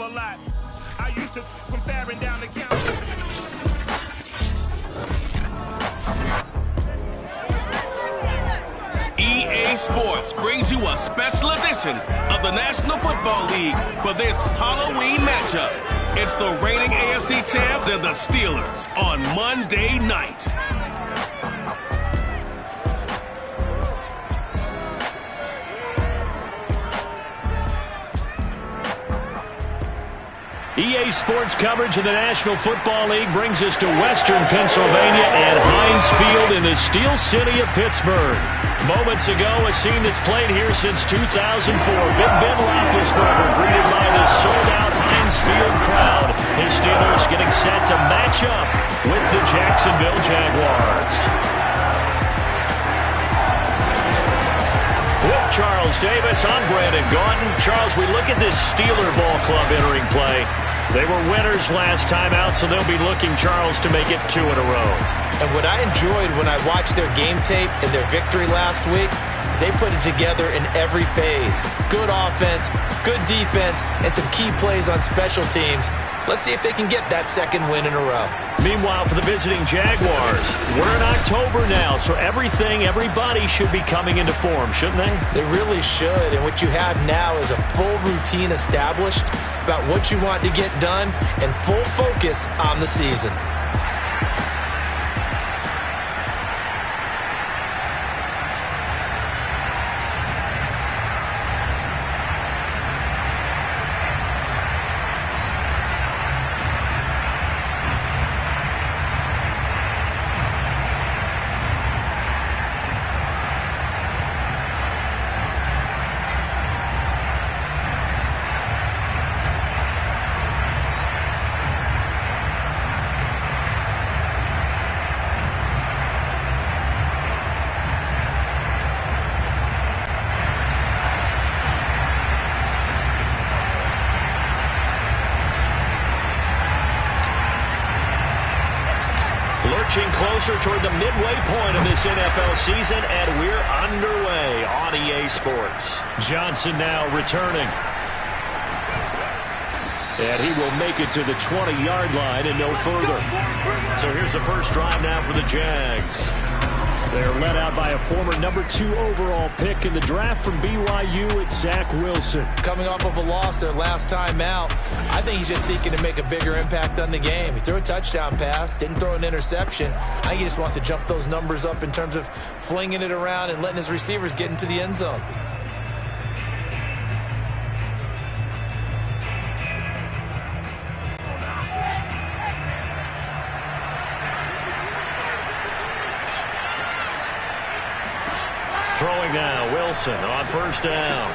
of a lot. I used to from faring down the county. EA Sports brings you a special edition of the National Football League for this Halloween matchup. It's the reigning AFC champs and the Steelers on Monday night. EA Sports coverage in the National Football League brings us to Western Pennsylvania and Heinz Field in the Steel City of Pittsburgh. Moments ago, a scene that's played here since 2004. Big Ben Roethlisberger greeted by this sold-out Heinz Field crowd. His Steelers getting set to match up with the Jacksonville Jaguars. With Charles Davis, I'm Brandon Gaudin. Charles, we look at this Steeler ball club entering play. They were winners last time out, so they'll be looking, Charles, to make it 2 in a row. And what I enjoyed when I watched their game tape and their victory last week is they put it together in every phase. Good offense, good defense, and some key plays on special teams. Let's see if they can get that second win in a row. Meanwhile, for the visiting Jaguars, we're in October now, so everybody should be coming into form, shouldn't they? They really should, and what you have now is a full routine established about what you want to get done and full focus on the season. Lurching closer toward the midway point of this NFL season, and we're underway on EA Sports. Johnson now returning. And he will make it to the 20-yard line and no further. So here's the first drive now for the Jags. They're led out by a former #2 overall pick in the draft from BYU. It's Zach Wilson. Coming off of a loss their last time out, I think he's just seeking to make a bigger impact on the game. He threw a touchdown pass, didn't throw an interception. I think he just wants to jump those numbers up in terms of flinging it around and letting his receivers get into the end zone. Throwing now, Wilson on first down.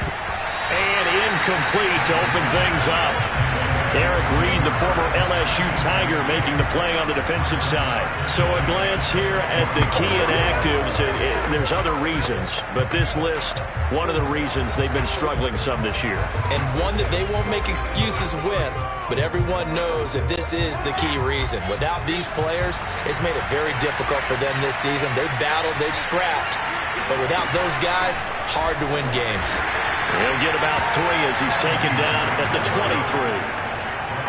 And incomplete to open things up. Eric Reed, the former LSU Tiger, making the play on the defensive side. So a glance here at the key inactives. There's other reasons, but this list, one of the reasons they've been struggling some this year. And one that they won't make excuses with, but everyone knows that this is the key reason. Without these players, it's made it very difficult for them this season. They've battled, they've scrapped. But without those guys, hard to win games. He'll get about 3 as he's taken down at the 23.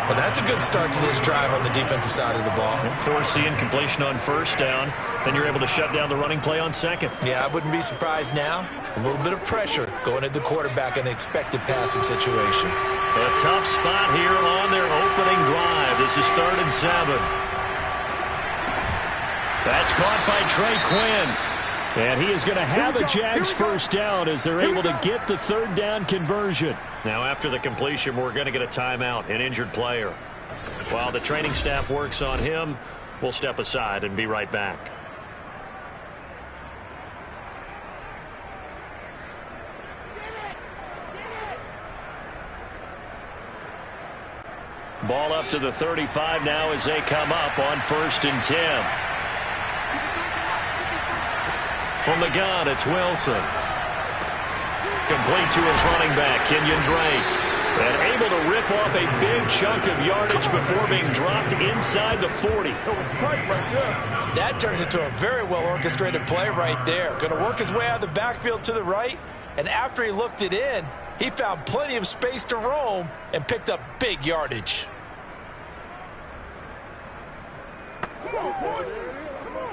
Well, that's a good start to this drive on the defensive side of the ball. Forcing completion on first down. Then you're able to shut down the running play on second. Yeah, I wouldn't be surprised now. A little bit of pressure going at the quarterback in an expected passing situation. A tough spot here on their opening drive. This is 3rd and 7. That's caught by Trey Quinn. And he is going to have a Jags first down as they're able to get the 3rd down conversion. Now after the completion, we're going to get a timeout, an injured player. While the training staff works on him, we'll step aside and be right back. Ball up to the 35 now as they come up on 1st and 10. From the gun, it's Wilson. Complete to his running back, Kenyon Drake. And able to rip off a big chunk of yardage before being dropped inside the 40. That turned into a very well-orchestrated play right there. Going to work his way out of the backfield to the right. And after he looked it in, He found plenty of space to roam and picked up big yardage. Come on, boy. Come on.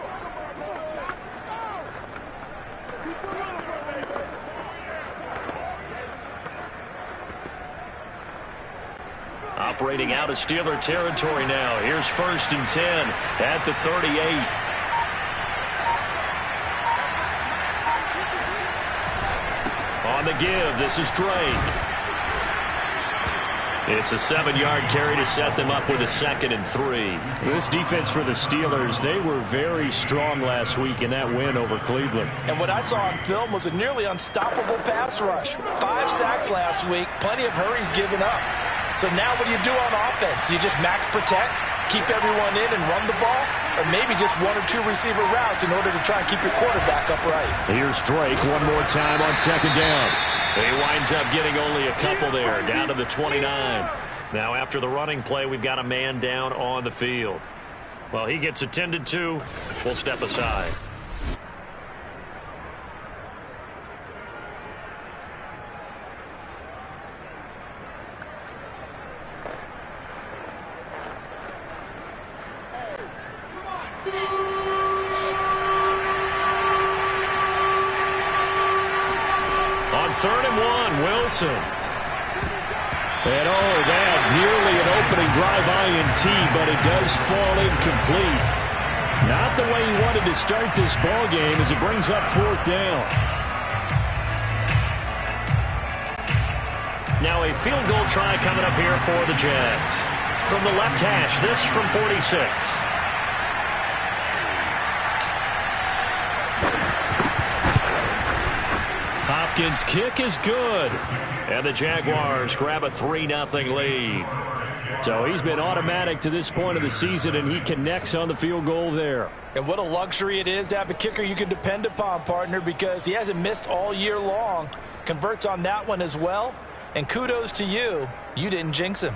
Operating out of Steeler territory now. Here's 1st and 10 at the 38. On the give, this is Drake. It's a 7-yard carry to set them up with a 2nd and 3. This defense for the Steelers, they were very strong last week in that win over Cleveland. And what I saw on film was a nearly unstoppable pass rush. 5 sacks last week, plenty of hurries given up. So now what do you do on offense? You just max protect, keep everyone in and run the ball, or maybe just 1 or 2 receiver routes in order to try and keep your quarterback upright. Here's Drake one more time on 2nd down. He winds up getting only a couple there, down to the 29. Now after the running play, we've got a man down on the field. Well, he gets attended to. We'll step aside. On 3rd and 1, Wilson. And that nearly an opening drive INT, but it does fall incomplete. Not the way he wanted to start this ball game as it brings up 4th down. Now a field goal try coming up here for the Jags. From the left hash, this from 46. Hopkins' kick is good. And the Jaguars grab a 3-0 lead. So he's been automatic to this point of the season, and he connects on the field goal there. And what a luxury it is to have a kicker you can depend upon, partner, because he hasn't missed all year long. Converts on that one as well. And kudos to you. You didn't jinx him.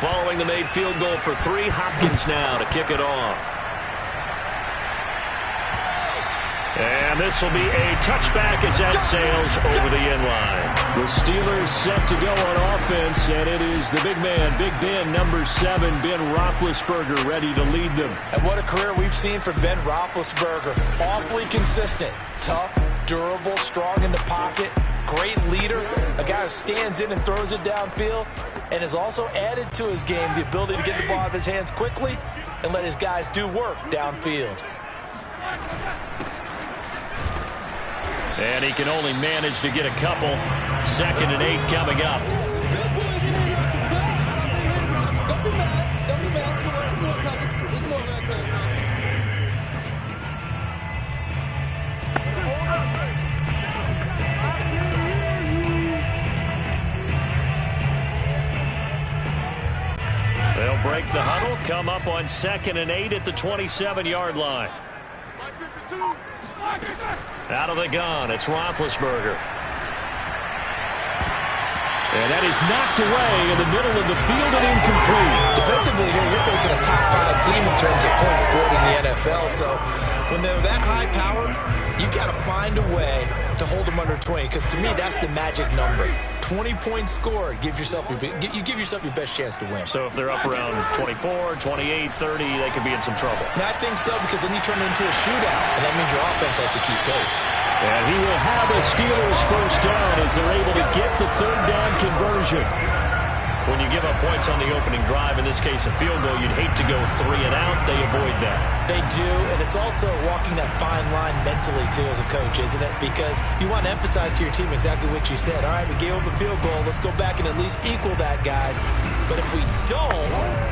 Following the made field goal for 3, Hopkins now to kick it off. And this will be a touchback as that sails over the end line. The Steelers set to go on offense, and it is the big man, Big Ben, number 7, Ben Roethlisberger, ready to lead them. And what a career we've seen from Ben Roethlisberger. Awfully consistent, tough, durable, strong in the pocket, great leader, a guy who stands in and throws it downfield, and has also added to his game the ability to get the ball out of his hands quickly and let his guys do work downfield. And he can only manage to get a couple. 2nd and 8 coming up. They'll break the huddle, come up on 2nd and 8 at the 27-yard line. Out of the gun, it's Roethlisberger. And that is knocked away in the middle of the field and incomplete. Defensively here, you're facing a top 5 team in terms of points scored in the NFL. So when they're that high-powered, you got to find a way to hold them under 20. Because to me, that's the magic number. 20 points scored, you give yourself your best chance to win. So if they're up around 24, 28, 30, they could be in some trouble. I think so, because then you turn it into a shootout, and that means your offense has to keep pace. And he will have a Steelers 1st down as they're able to get the 3rd down conversion. When you give up points on the opening drive, in this case a field goal, you'd hate to go 3 and out. They avoid that. They do, and it's also walking that fine line mentally, too, as a coach, isn't it? Because you want to emphasize to your team exactly what you said. All right, we gave up a field goal. Let's go back and at least equal that, guys. But if we don't,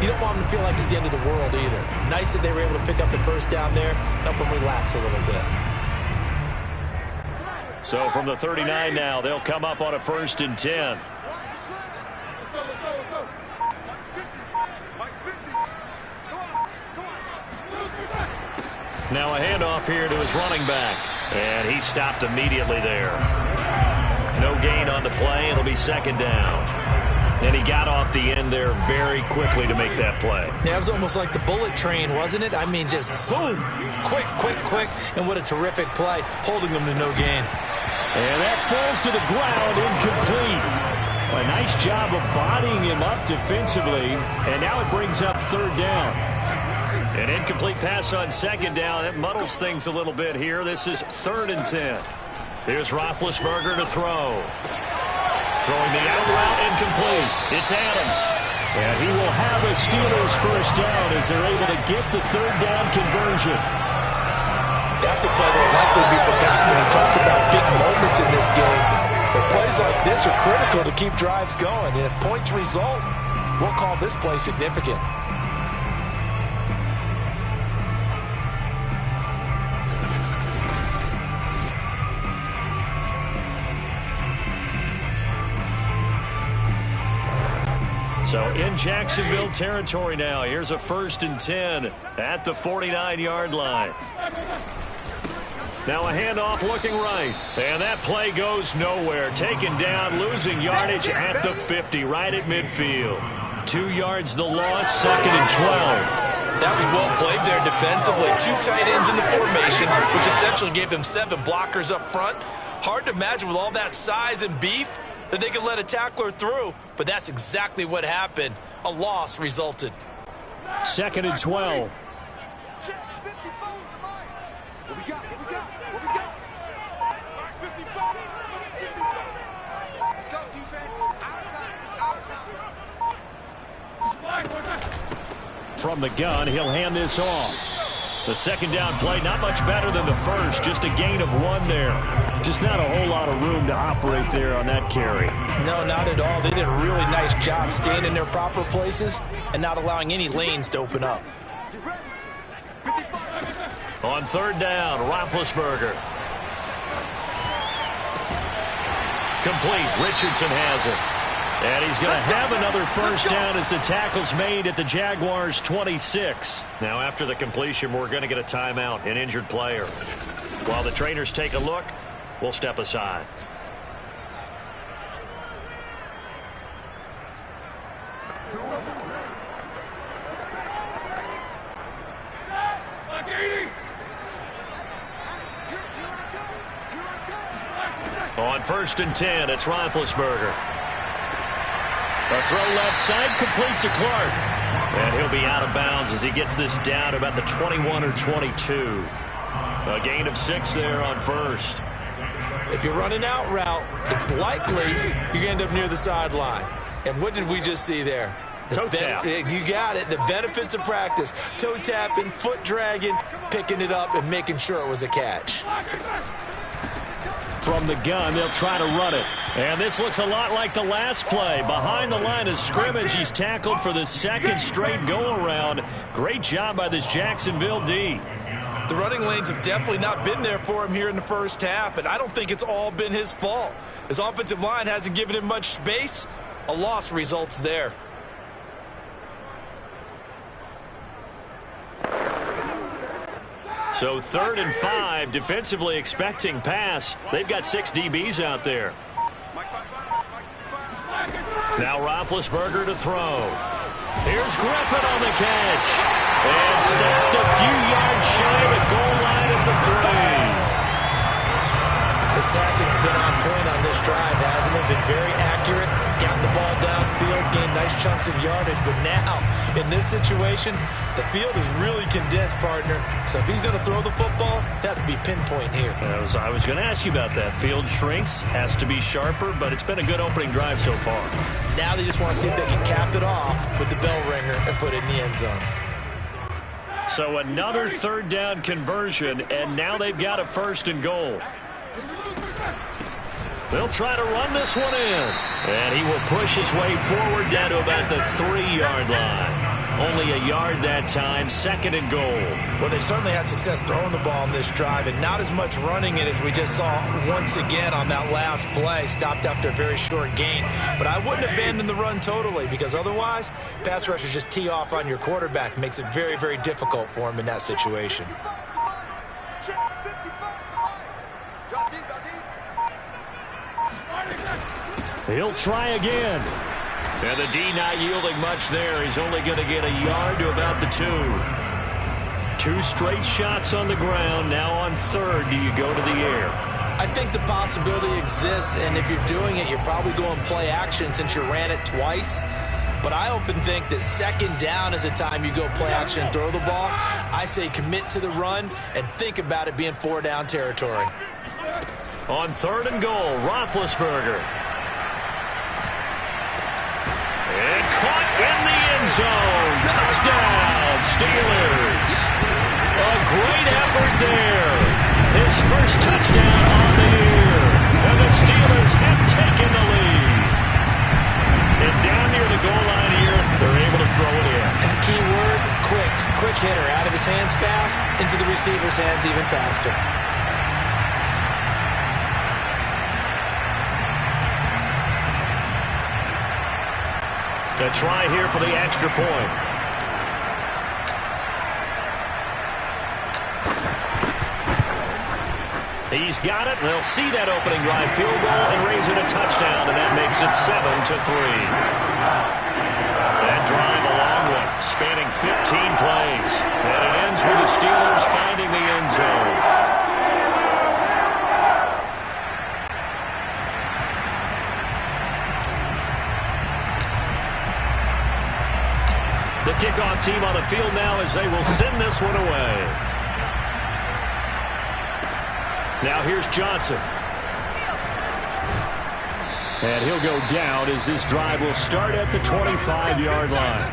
you don't want them to feel like it's the end of the world either. Nice that they were able to pick up the 1st down there, help them relax a little bit. So from the 39 now, they'll come up on a 1st and 10. Now a handoff here to his running back. And he stopped immediately there. No gain on the play. It'll be second down. And he got off the end there very quickly to make that play. Yeah, it was almost like the bullet train, wasn't it? I mean, just zoom. Quick, quick, quick. And what a terrific play, holding him to no gain. And that falls to the ground, incomplete. A nice job of bodying him up defensively. And now it brings up third down. An incomplete pass on second down. That muddles things a little bit here. This is 3rd and 10. Here's Roethlisberger to throw. Throwing the out route, incomplete. It's Adams. And he will have a Steelers first down as they're able to get the third down conversion. That's a play that will likely be forgotten when we talk about big moments in this game. But plays like this are critical to keep drives going. And if points result, we'll call this play significant. So in Jacksonville territory now. Here's a 1st and 10 at the 49-yard line. Now a handoff looking right. And that play goes nowhere. Taken down, losing yardage at the 50, right at midfield. 2 yards the loss, 2nd and 12. That was well played there defensively. 2 tight ends in the formation, which essentially gave them 7 blockers up front. Hard to imagine with all that size and beef that they could let a tackler through, but that's exactly what happened. A loss resulted. 2nd and 12. From the gun, he'll hand this off. The second down play, not much better than the first, just a gain of 1 there. Just not a whole lot of room to operate there on that carry. No, not at all. They did a really nice job staying in their proper places and not allowing any lanes to open up. On 3rd down, Roethlisberger. Complete. Richardson has it. And he's going to have another first down as the tackle's made at the Jaguars' 26. Now, after the completion, we're going to get a timeout, an injured player. While the trainers take a look, we'll step aside. On 1st and 10, it's Roethlisberger. A throw left side, complete to Clark. And he'll be out of bounds as he gets this down to about the 21 or 22. A gain of 6 there on 1st. If you're running out route, it's likely you're going to end up near the sideline. And what did we just see there? Toe tap. You got it. The benefits of practice. Toe tapping, foot dragging, picking it up, and making sure it was a catch. From the gun, they'll try to run it. And this looks a lot like the last play. Behind the line of scrimmage, he's tackled for the 2nd straight go-around. Great job by this Jacksonville D. The running lanes have definitely not been there for him here in the first half, and I don't think it's all been his fault. His offensive line hasn't given him much space. A loss results there. So 3rd and 5, defensively expecting pass. They've got 6 DBs out there. Now Roethlisberger to throw. Here's Griffin on the catch. And stopped a few yards shy of the goal line at the 3. His passing's been on point on this drive, hasn't it? Been very accurate, got the ball downfield, gained nice chunks of yardage. But now, in this situation, the field is really condensed, partner. So if he's going to throw the football, that would be pinpoint here. I was going to ask you about that. Field shrinks, has to be sharper, but it's been a good opening drive so far. Now they just want to see if they can cap it off with the bell ringer and put it in the end zone. So another 3rd down conversion, and now they've got a 1st and goal. They'll try to run this one in. And he will push his way forward down to about the 3-yard line. Only a yard that time, 2nd and goal. Well, they certainly had success throwing the ball in this drive, and not as much running it as we just saw once again on that last play. Stopped after a very short gain. But I wouldn't abandon the run totally, because otherwise, pass rushers just tee off on your quarterback. Makes it very, very difficult for him in that situation. He'll try again. And the D not yielding much there. He's only going to get a yard to about the 2. 2 straight shots on the ground. Now on 3rd, do you go to the air? I think the possibility exists, and if you're doing it, you're probably going play action since you ran it twice. But I often think that 2nd down is a time you go play action and throw the ball. I say commit to the run and think about it being 4-down territory. On 3rd and goal, Roethlisberger. And caught in the end zone. Touchdown, Steelers. A great effort there. His first touchdown on the year. And the Steelers have taken the lead. And down near the goal line here, they're able to throw it in. And the key word, quick. Quick hitter. Out of his hands fast, into the receiver's hands even faster. A try here for the extra point. He's got it, and they'll see that opening drive field goal and raise it a touchdown, and that makes it 7-3. That drive a long one, spanning 15 plays. And it ends with the Steelers finding the end zone. The kickoff team on the field now as they will send this one away. Now here's Johnson. And he'll go down as this drive will start at the 25-yard line.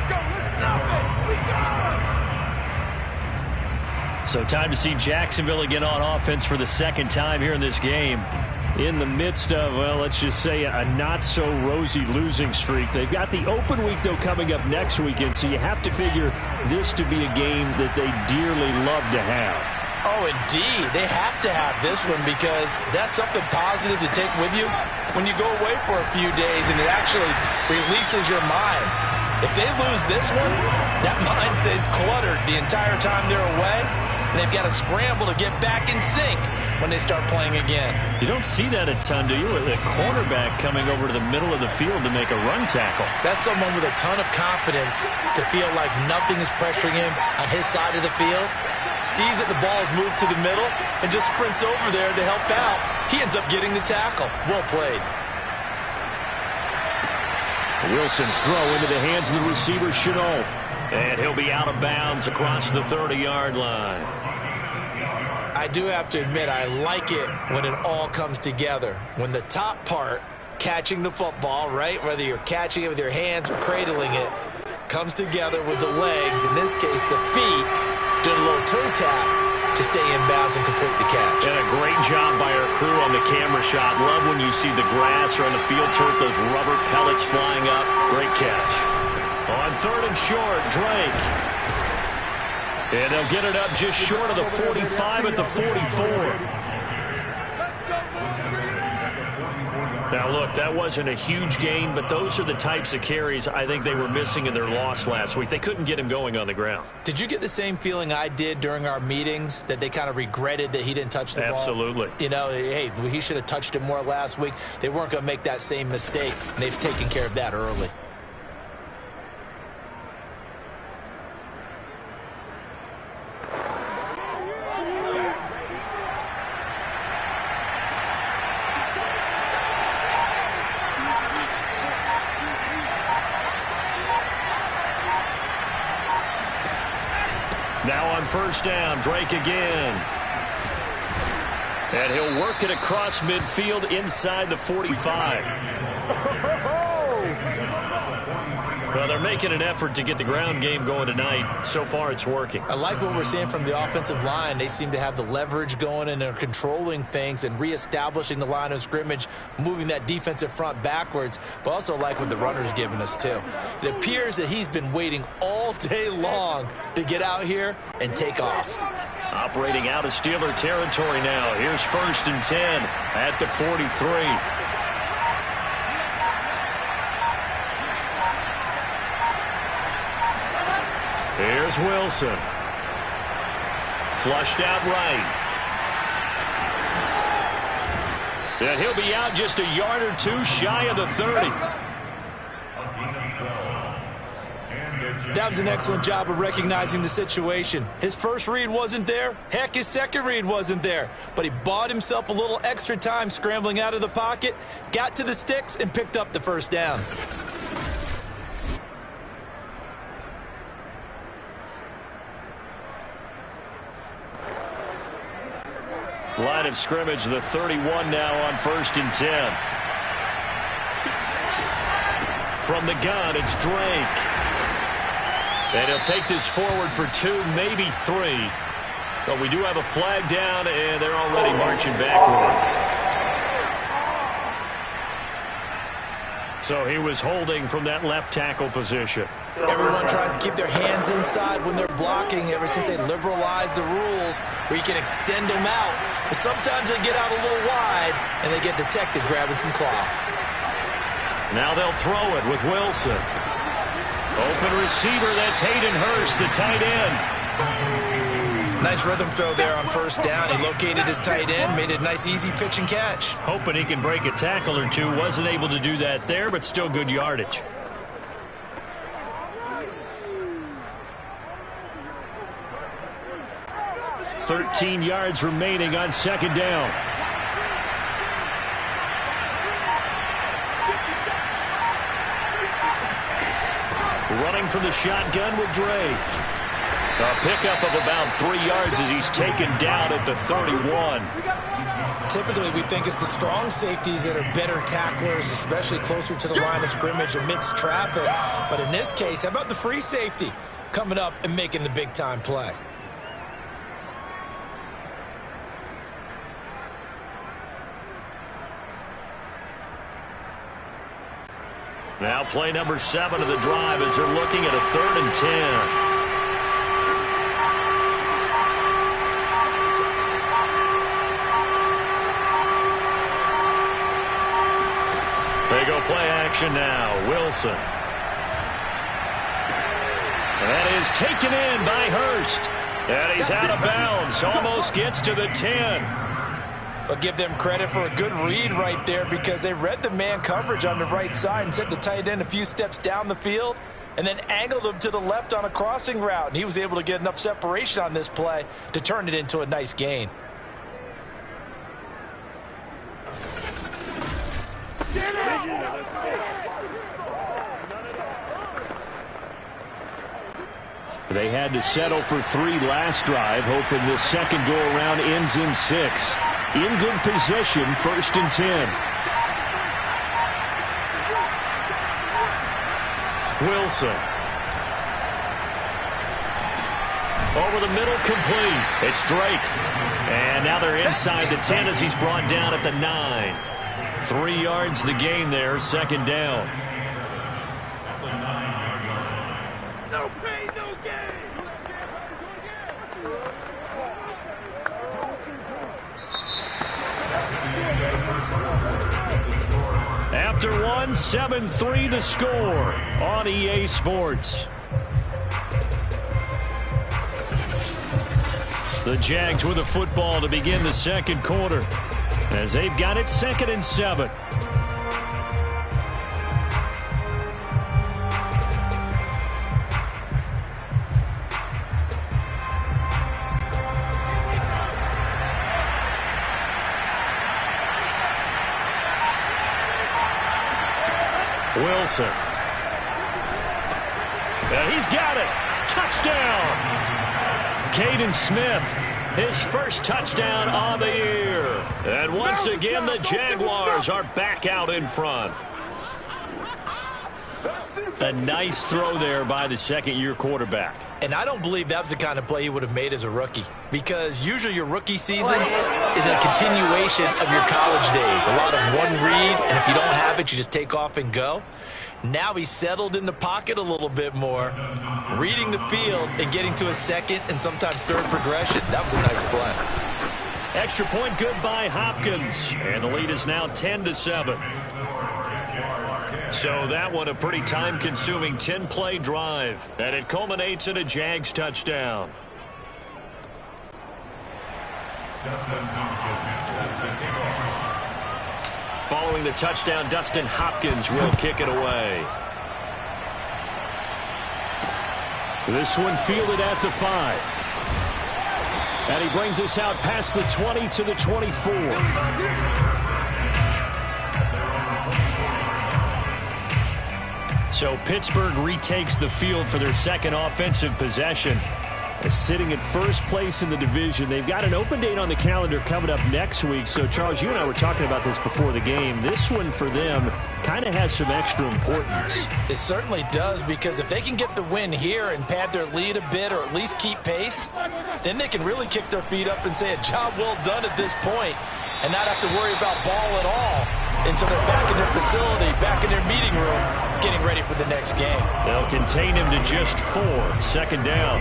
So time to see Jacksonville again on offense for the 2nd time here in this game. In the midst of, well, let's just say a not-so-rosy losing streak. They've got the open week, though, coming up next weekend, so you have to figure this to be a game that they dearly love to have. Oh, indeed. They have to have this one because that's something positive to take with you when you go away for a few days, and it actually releases your mind. If they lose this one, that mind stays cluttered the entire time they're away, and they've got to scramble to get back in sync when they start playing again. You don't see that a ton, do you? With a quarterback coming over to the middle of the field to make a run tackle. That's someone with a ton of confidence to feel like nothing is pressuring him on his side of the field. Sees that the ball is moved to the middle and just sprints over there to help out. He ends up getting the tackle. Well played. Wilson's throw into the hands of the receiver, Chenault. And he'll be out of bounds across the 30-yard line. I do have to admit, I like it when it all comes together. When the top part, catching the football, right, whether you're catching it with your hands or cradling it, comes together with the legs, in this case the feet, doing a little toe tap to stay in bounds and complete the catch. And a great job by our crew on the camera shot. Love when you see the grass or on the field turf, those rubber pellets flying up. Great catch. On 3rd and short, Drake. And they'll get it up just short of the 45 at the 44. Now, look, that wasn't a huge gain, but those are the types of carries I think they were missing in their loss last week. They couldn't get him going on the ground. Did you get the same feeling I did during our meetings, that they kind of regretted that he didn't touch the ball? Absolutely. You know, hey, he should have touched it more last week. They weren't going to make that same mistake, and they've taken care of that early. Now on 1st down, Drake again. And he'll work it across midfield inside the 45. Well, they're making an effort to get the ground game going tonight. So far, it's working. I like what we're seeing from the offensive line. They seem to have the leverage going, and they're controlling things and reestablishing the line of scrimmage, moving that defensive front backwards, but also like what the runner's giving us, too. It appears that he's been waiting all day long to get out here and take off. Operating out of Steeler territory now. Here's 1st and 10 at the 43. Here's Wilson. Flushed out right. And he'll be out just a yard or two shy of the 30. That was an excellent job of recognizing the situation. His first read wasn't there. Heck, his second read wasn't there. But he bought himself a little extra time scrambling out of the pocket, got to the sticks, and picked up the first down. Line of scrimmage, the 31 now on 1st and 10. From the gun, it's Drake. And he'll take this forward for 2, maybe 3. But we do have a flag down, and they're already marching backward. So he was holding from that left tackle position. Everyone tries to keep their hands inside when they're blocking ever since they liberalized the rules where you can extend them out. But sometimes they get out a little wide, and they get detected grabbing some cloth. Now they'll throw it with Wilson. Open receiver, that's Hayden Hurst, the tight end. Nice rhythm throw there on first down. He located his tight end, made a nice easy pitch and catch. Hoping he can break a tackle or two. Wasn't able to do that there, but still good yardage. .13 yards remaining on second down. Running from the shotgun with Drake. A pickup of about 3 yards as he's taken down at the 31. Typically, we think it's the strong safeties that are better tacklers, especially closer to the line of scrimmage amidst traffic. But in this case, how about the free safety coming up and making the big-time play? Now play number 7 of the drive as they're looking at a 3rd and 10. They go play action now. Wilson. That is taken in by Hurst. And he's out of bounds. Almost gets to the 10. I'll give them credit for a good read right there because they read the man coverage on the right side and sent the tight end a few steps down the field and then angled him to the left on a crossing route. And he was able to get enough separation on this play to turn it into a nice gain. They had to settle for 3 last drive, hoping this second go-around ends in 6. In good position, 1st and 10. Wilson. Over the middle, complete. It's Drake. And now they're inside the 10 as he's brought down at the 9. 3 yards the gain there, 2nd down. No pain, no gain. After 1, 7-3 the score on EA Sports. The Jags with the football to begin the second quarter as they've got it 2nd and 7. Wilson. And he's got it. Touchdown. Caden Smith, his first touchdown on the year. And once again, the Jaguars are back out in front. A nice throw there by the second-year quarterback. And I don't believe that was the kind of play he would have made as a rookie, because usually your rookie season is a continuation of your college days. A lot of one read, and if you don't have it, you just take off and go. Now he's settled in the pocket a little bit more, reading the field and getting to a second and sometimes third progression. That was a nice play. Extra point good by Hopkins, and the lead is now 10-7. So that one a pretty time-consuming 10-play drive, and it culminates in a Jags touchdown. Following the touchdown, Dustin Hopkins will kick it away. This one fielded at the 5. And he brings us out past the 20 to the 24. So Pittsburgh retakes the field for their second offensive possession. Sitting at first place in the division. They've got an open date on the calendar coming up next week. So, Charles, you and I were talking about this before the game. This one for them kind of has some extra importance. It certainly does, because if they can get the win here and pad their lead a bit or at least keep pace, then they can really kick their feet up and say a job well done at this point and not have to worry about ball at all until they're back in their facility, back in their meeting room, getting ready for the next game. They'll contain him to just 4. Second down.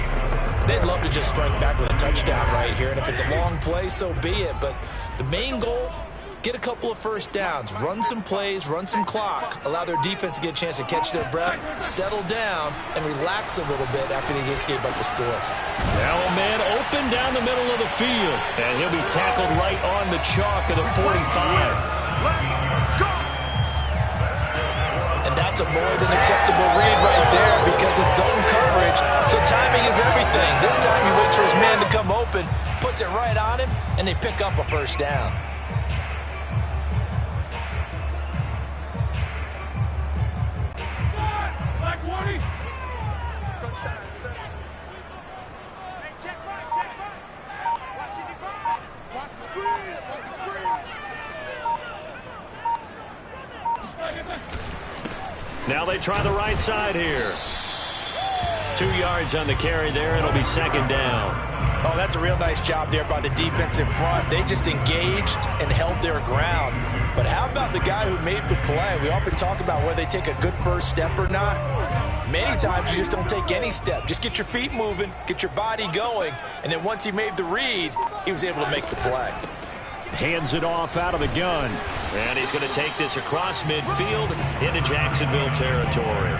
They'd love to just strike back with a touchdown right here, and if it's a long play, so be it. But the main goal, get a couple of first downs, run some plays, run some clock, allow their defense to get a chance to catch their breath, settle down, and relax a little bit after they just gave up the score. Now a man open down the middle of the field, and he'll be tackled right on the chalk of the 45. And that's a more than acceptable read right there because it's zone coverage, so timing is everything. This time he waits for his man to come open, puts it right on him, and they pick up a first down. Black 20. Watch the screen. Watch the screen. Now they try the right side here. 2 yards on the carry there. It'll be second down. Oh, that's a real nice job there by the defense in front. They just engaged and held their ground. But how about the guy who made the play? We often talk about whether they take a good first step or not. Many times you just don't take any step. Just get your feet moving, get your body going, and then once he made the read, he was able to make the play. Hands it off out of the gun. And he's going to take this across midfield into Jacksonville territory.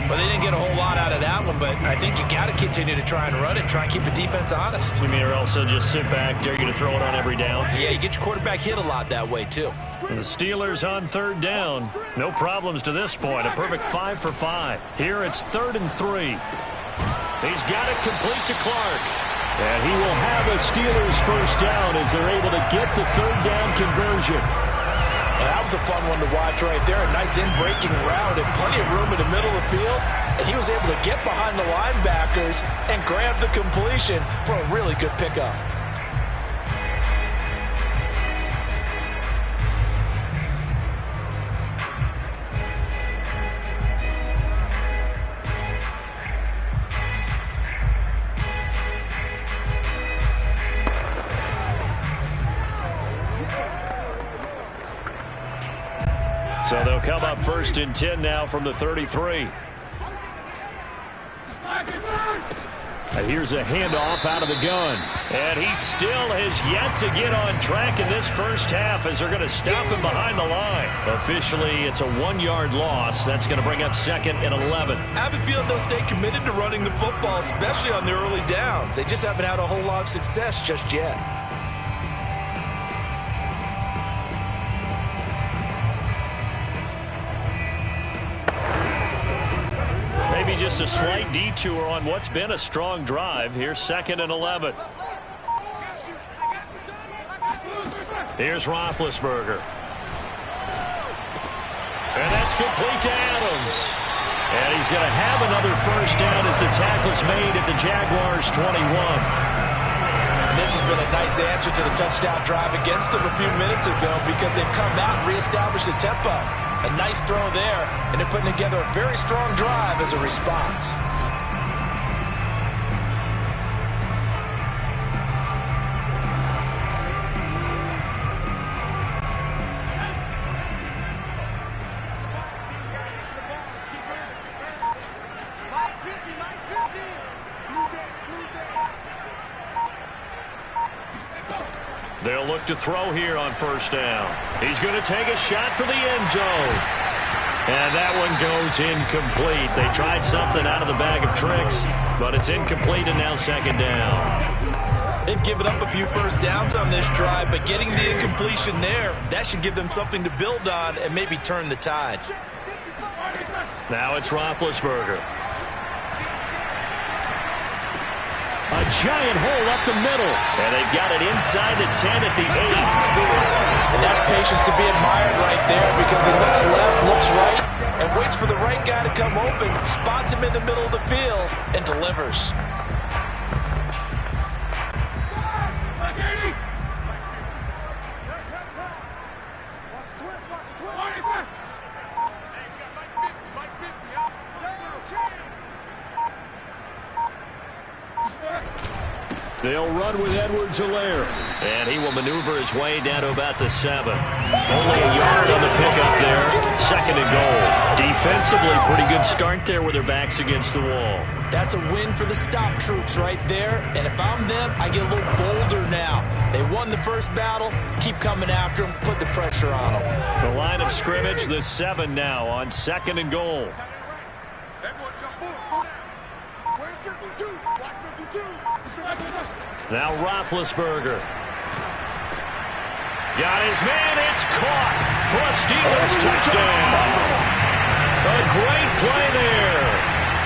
Well, they didn't get a whole lot out of that one, but I think you got to continue to try and run it, try and keep the defense honest. You mean, or also just sit back, dare you to throw it on every down? Yeah, you get your quarterback hit a lot that way, too. And the Steelers on third down. No problems to this point. A perfect 5 for 5. Here it's 3rd and 3. He's got it complete to Clark. And he will have a Steelers first down as they're able to get the third down conversion. And that was a fun one to watch right there. A nice in-breaking route and plenty of room in the middle of the field. And he was able to get behind the linebackers and grab the completion for a really good pickup. So they'll come up 1st and 10 now from the 33. And here's a handoff out of the gun. And he still has yet to get on track in this first half as they're going to stop him behind the line. Officially, it's a 1-yard loss. That's going to bring up 2nd and 11. I have a feeling they'll stay committed to running the football, especially on their early downs. They just haven't had a whole lot of success just yet. Just a slight detour on what's been a strong drive. Here's 2nd and 11. Here's Roethlisberger. And that's complete to Adams. And he's going to have another first down as the tackle's made at the Jaguars' 21. This has been a nice answer to the touchdown drive against them a few minutes ago because they've come out and reestablished the tempo. A nice throw there, and they're putting together a very strong drive as a response. They'll look to throw here on first down. He's going to take a shot for the end zone. And that one goes incomplete. They tried something out of the bag of tricks, but it's incomplete and now 2nd down. They've given up a few first downs on this drive, but getting the incompletion there, that should give them something to build on and maybe turn the tide. Now it's Roethlisberger. A giant hole up the middle. And they've got it inside the 10 at the 8. And that's patience to be admired right there, because he looks left, looks right, and waits for the right guy to come open, spots him in the middle of the field, and delivers. They'll run with Edwards-Helaire. And he will maneuver his way down to about the 7. Only a yard on the pickup there. 2nd and goal. Defensively, pretty good start there with their backs against the wall. That's a win for the stop troops right there. And if I'm them, I get a little bolder now. They won the first battle. Keep coming after them. Put the pressure on them. The line of scrimmage, the 7 now on 2nd and goal. Now Roethlisberger. Got his man. It's caught for a Steelers touchdown. A great play there.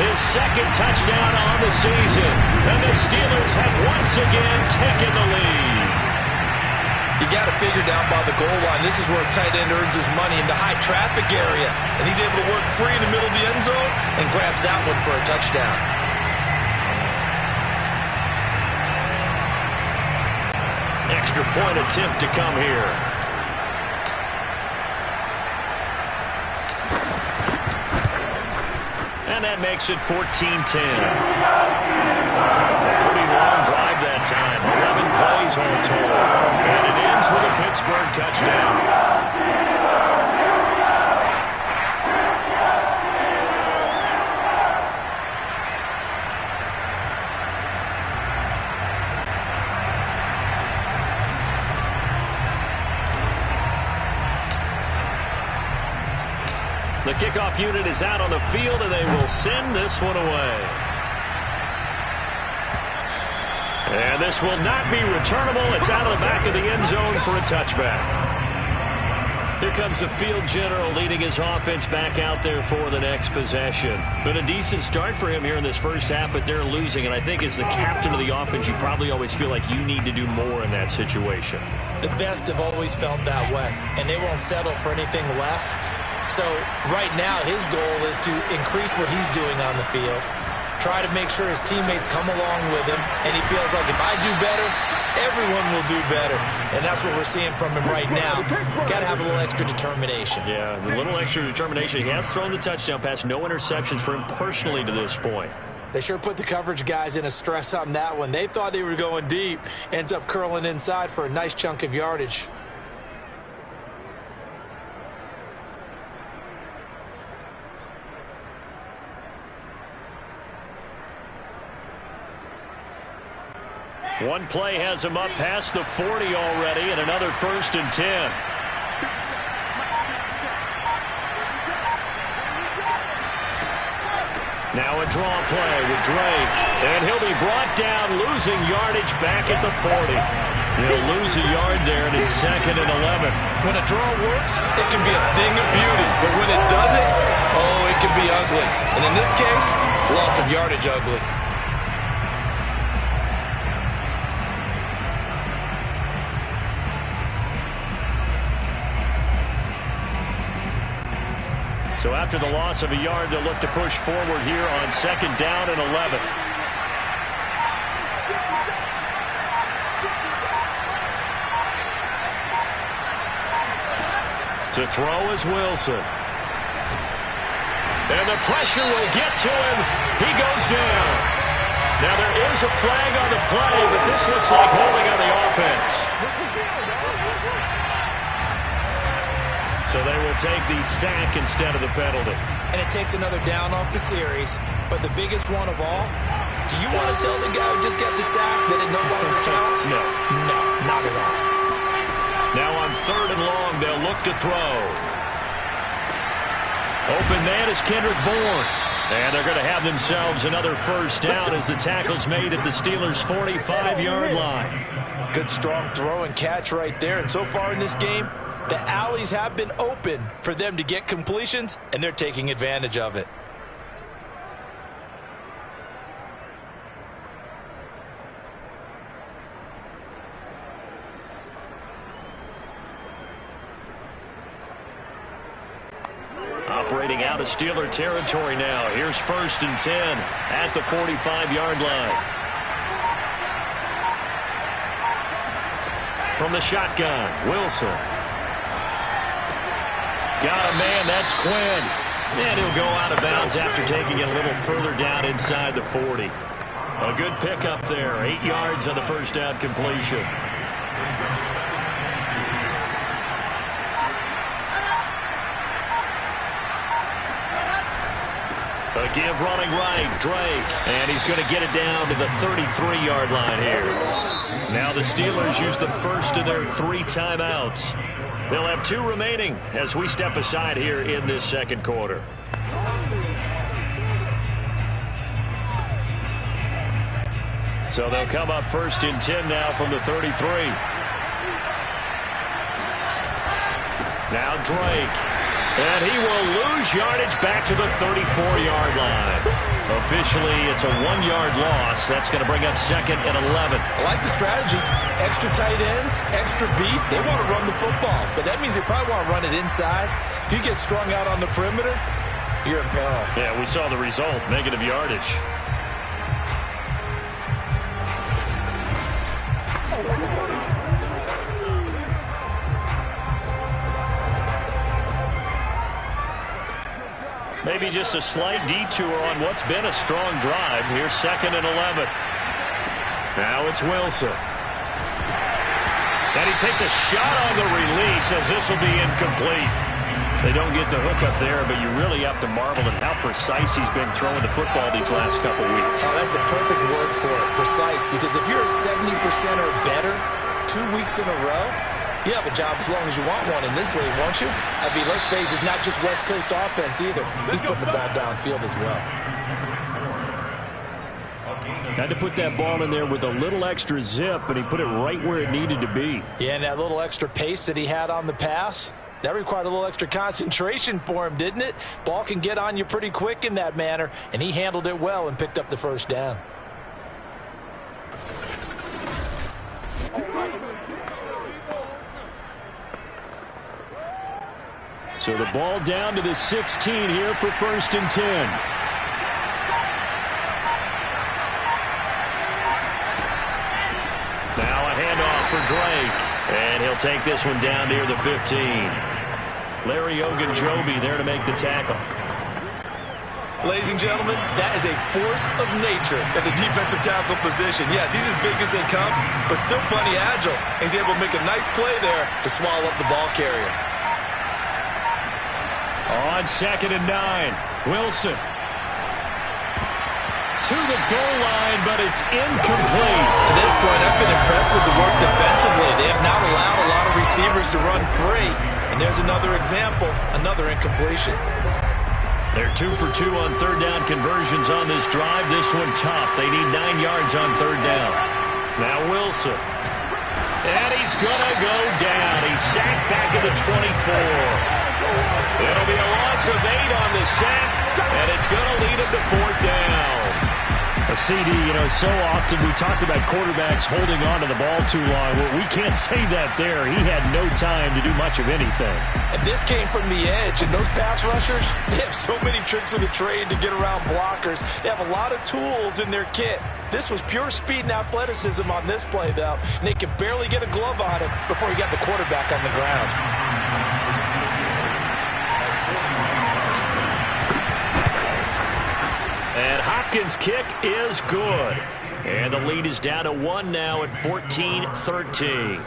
His 2nd touchdown on the season. And the Steelers have once again taken the lead. You got to figure down by the goal line. This is where a tight end earns his money, in the high traffic area. And he's able to work free in the middle of the end zone and grabs that one for a touchdown. Extra point attempt to come here. And that makes it 14-10. A pretty long drive that time. 11 plays all told. And it ends with a Pittsburgh touchdown. The kickoff unit is out on the field, and they will send this one away. And this will not be returnable. It's out of the back of the end zone for a touchback. Here comes the field general leading his offense back out there for the next possession. Been a decent start for him here in this first half, but they're losing. And I think as the captain of the offense, you probably always feel like you need to do more in that situation. The best have always felt that way, and they won't settle for anything less. So right now his goal is to increase what he's doing on the field, try to make sure his teammates come along with him, and he feels like if I do better, everyone will do better. And that's what we're seeing from him right now. Got to have a little extra determination. Yeah, the little extra determination. He has thrown the touchdown pass, no interceptions for him personally to this point. They sure put the coverage guys in a stress on that one. They thought they were going deep, ends up curling inside for a nice chunk of yardage. One play has him up past the 40 already, and another 1st and 10. Now a draw play with Drake, and he'll be brought down, losing yardage back at the 40. He'll lose a yard there, and it's 2nd and 11. When a draw works, it can be a thing of beauty, but when it doesn't, oh, it can be ugly. And in this case, loss of yardage ugly. So after the loss of a yard, they'll look to push forward here on 2nd down and 11. To throw is Wilson. And the pressure will get to him. He goes down. Now there is a flag on the play, but this looks like holding on the offense. So they will take the sack instead of the penalty. And it takes another down off the series. But the biggest one of all, do you want to tell the guy who just got the sack that it no longer counts? No. No, not at all. Now on 3rd and long, they'll look to throw. Open man is Kendrick Bourne. And they're going to have themselves another first down as the tackle's made at the Steelers' 45-yard line. Good strong throw and catch right there. And so far in this game, the alleys have been open for them to get completions, and they're taking advantage of it. Operating out of Steeler territory now. Here's 1st and 10 at the 45-yard line. From the shotgun, Wilson. Got a man, that's Quinn. And he'll go out of bounds after taking it a little further down inside the 40. A good pickup there, 8 yards on the first down completion. A give running right, Drake. And he's going to get it down to the 33-yard line here. Now the Steelers use the first of their 3 timeouts. They'll have 2 remaining as we step aside here in this second quarter. So they'll come up 1st and 10 now from the 33. Now Drake. And he will lose yardage back to the 34-yard line. Officially, it's a 1-yard loss. That's going to bring up 2nd and 11. I like the strategy. Extra tight ends, extra beef. They want to run the football, but that means they probably want to run it inside. If you get strung out on the perimeter, you're in peril. Yeah, we saw the result, negative yardage. Maybe just a slight detour on what's been a strong drive. Here's 2nd and 11. Now it's Wilson. And he takes a shot on the release as this will be incomplete. They don't get the hook up there, but you really have to marvel at how precise he's been throwing the football these last couple weeks. Oh, that's a perfect word for it, precise. Because if you're at 70% or better 2 weeks in a row, you have a job as long as you want one in this league, won't you? I mean, let's face it, it's not just West Coast offense either. He's putting the ball downfield as well. Had to put that ball in there with a little extra zip, but he put it right where it needed to be. Yeah, and that little extra pace that he had on the pass, that required a little extra concentration for him, didn't it? Ball can get on you pretty quick in that manner, and he handled it well and picked up the first down. So the ball down to the 16 here for 1st and 10. Now a handoff for Drake. And he'll take this one down near the 15. Larry Ogunjobi there to make the tackle. Ladies and gentlemen, that is a force of nature at the defensive tackle position. Yes, he's as big as they come, but still plenty agile. He's able to make a nice play there to swallow up the ball carrier. On 2nd and 9, Wilson. To the goal line, but it's incomplete. To this point, I've been impressed with the work defensively. They have not allowed a lot of receivers to run free. And there's another example, another incompletion. They're 2 for 2 on 3rd down conversions on this drive. This one tough. They need 9 yards on 3rd down. Now Wilson. And he's going to go down. He's sacked back at the 24. It'll be a loss of 8 on the sack, and it's going to lead him to 4th down. A CD, so often we talk about quarterbacks holding on to the ball too long. Well, we can't say that there. He had no time to do much of anything. And this came from the edge, and those pass rushers, they have so many tricks of the trade to get around blockers. They have a lot of tools in their kit. This was pure speed and athleticism on this play, though, and they could barely get a glove on him before he got the quarterback on the ground. And Hopkins' kick is good. And the lead is down to 1 now at 14-13.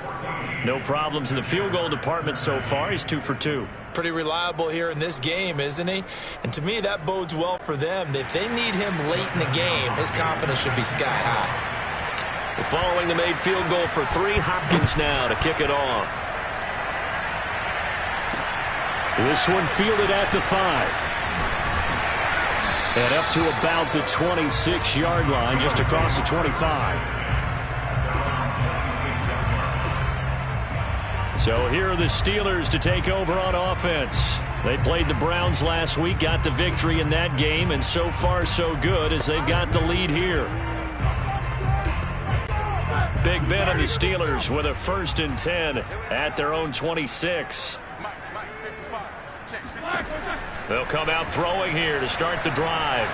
No problems in the field goal department so far. He's 2 for 2. Pretty reliable here in this game, isn't he? And to me, that bodes well for them. If they need him late in the game, his confidence should be sky high. Following the made field goal for 3, Hopkins now to kick it off. This one fielded at the 5. And up to about the 26-yard line, just across the 25. So here are the Steelers to take over on offense. They played the Browns last week, got the victory in that game, and so far so good as they've got the lead here. Big Ben and the Steelers with a 1st and 10 at their own 26. They'll come out throwing here to start the drive.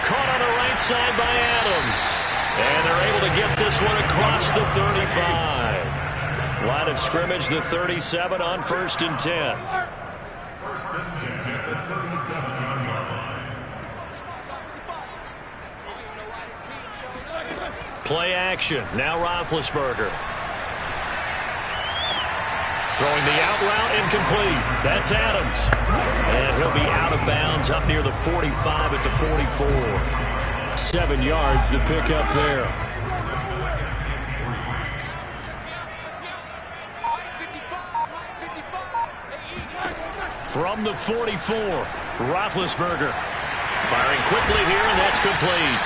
Caught on the right side by Adams. And they're able to get this one across the 35. Line of scrimmage, the 37 on 1st and 10. Play action. Now Roethlisberger. Throwing the out route, incomplete. That's Adams. And he'll be out of bounds up near the 45 at the 44. 7 yards the pickup there. From the 44, Roethlisberger firing quickly here, and that's complete.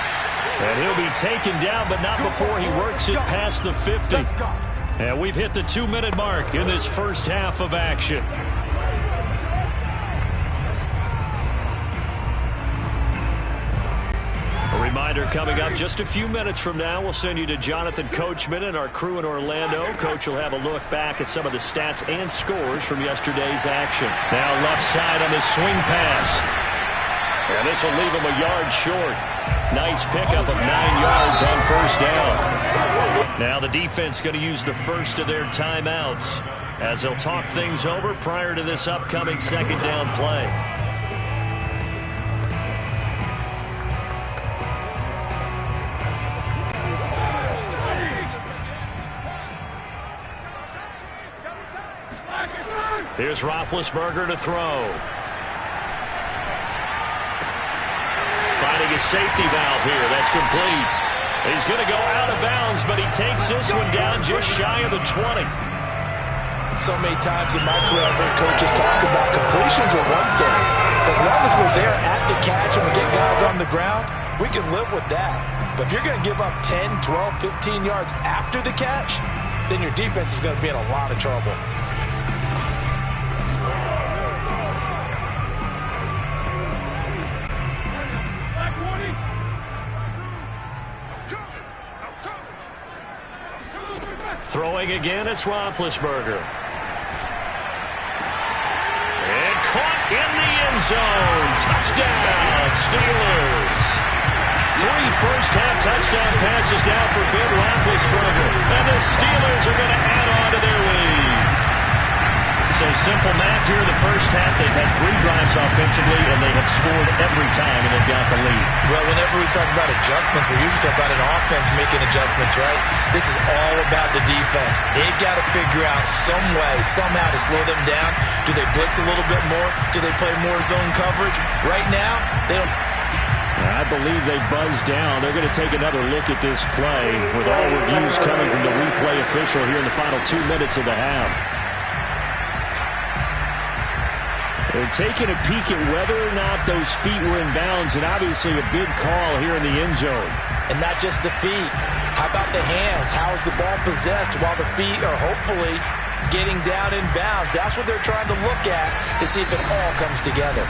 And he'll be taken down, but not before he works it past the 50. And we've hit the 2-minute mark in this first half of action. A reminder coming up just a few minutes from now, we'll send you to Jonathan Coachman and our crew in Orlando. Coach will have a look back at some of the stats and scores from yesterday's action. Now left side on the swing pass. And this will leave him a yard short. Nice pickup of 9 yards on 1st down. Now the defense going to use the first of their timeouts as they'll talk things over prior to this upcoming 2nd down play. Here's Roethlisberger to throw. Finding his safety valve here. That's complete. He's going to go out of bounds, but he takes this one down just shy of the 20. So many times in my career, I've heard coaches talk about completions are one thing. As long as we're there at the catch and we get guys on the ground, we can live with that. But if you're going to give up 10, 12, 15 yards after the catch, then your defense is going to be in a lot of trouble. Throwing again, it's Roethlisberger. And caught in the end zone. Touchdown, Steelers. 3 first-half touchdown passes now for Ben Roethlisberger. And the Steelers are going to add on to their lead. So simple math here in the first half. They've had 3 drives offensively, and they have scored every time, and they've got the lead. Well, whenever we talk about adjustments, we usually talk about an offense making adjustments, right? This is all about the defense. They've got to figure out some way, somehow to slow them down. Do they blitz a little bit more? Do they play more zone coverage? Right now, they don't. I believe they buzzed down. They're going to take another look at this play with all reviews coming from the replay official here in the final 2 minutes of the half. They're taking a peek at whether or not those feet were in bounds, and obviously a big call here in the end zone. And not just the feet. How about the hands? How is the ball possessed while the feet are hopefully getting down in bounds? That's what they're trying to look at to see if it all comes together.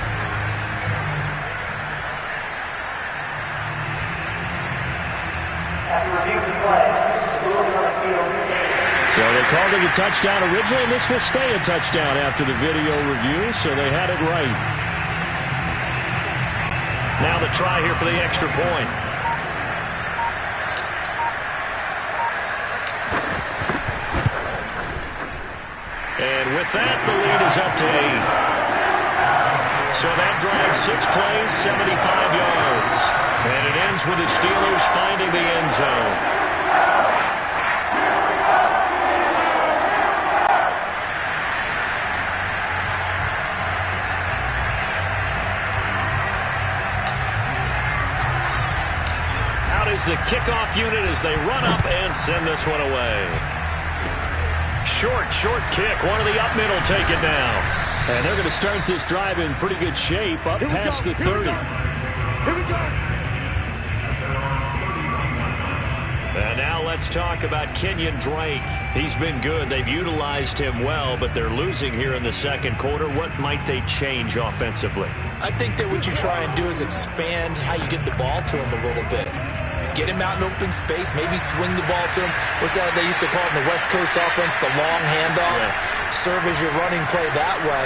So they called it a touchdown originally, and this will stay a touchdown after the video review, so they had it right. Now the try here for the extra point. And with that, the lead is up to 8. So that drive, 6 plays, 75 yards. And it ends with the Steelers finding the end zone. Is the kickoff unit as they run up and send this one away. Short kick. One of the up middle take it down. And they're going to start this drive in pretty good shape up past the 30. Here we go. And now let's talk about Kenyon Drake. He's been good. They've utilized him well, but they're losing here in the second quarter. What might they change offensively? I think that what you try and do is expand how you get the ball to him a little bit. Get him out in open space, maybe swing the ball to him. What's that they used to call it in the West Coast offense, the long handoff? Yeah. Serve as your running play that way,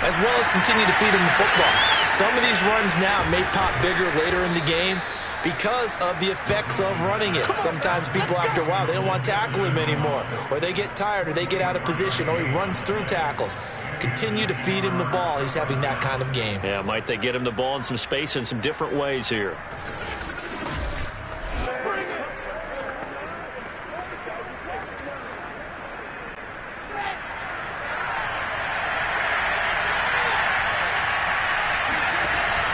as well as continue to feed him the football. Some of these runs now may pop bigger later in the game because of the effects of running it. Sometimes people, after a while, they don't want to tackle him anymore, or they get tired, or they get out of position, or he runs through tackles. Continue to feed him the ball. He's having that kind of game. Yeah, might they get him the ball in some space in some different ways here.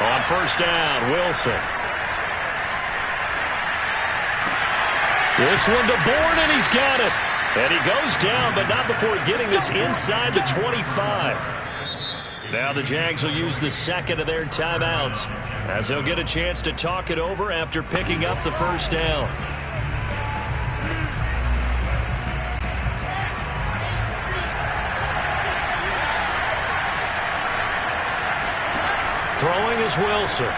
On first down, Wilson. This one to Bourne, and he's got it. And he goes down, but not before getting this inside the 25. Now the Jags will use the second of their timeouts as they'll get a chance to talk it over after picking up the first down. Throwing is Wilson.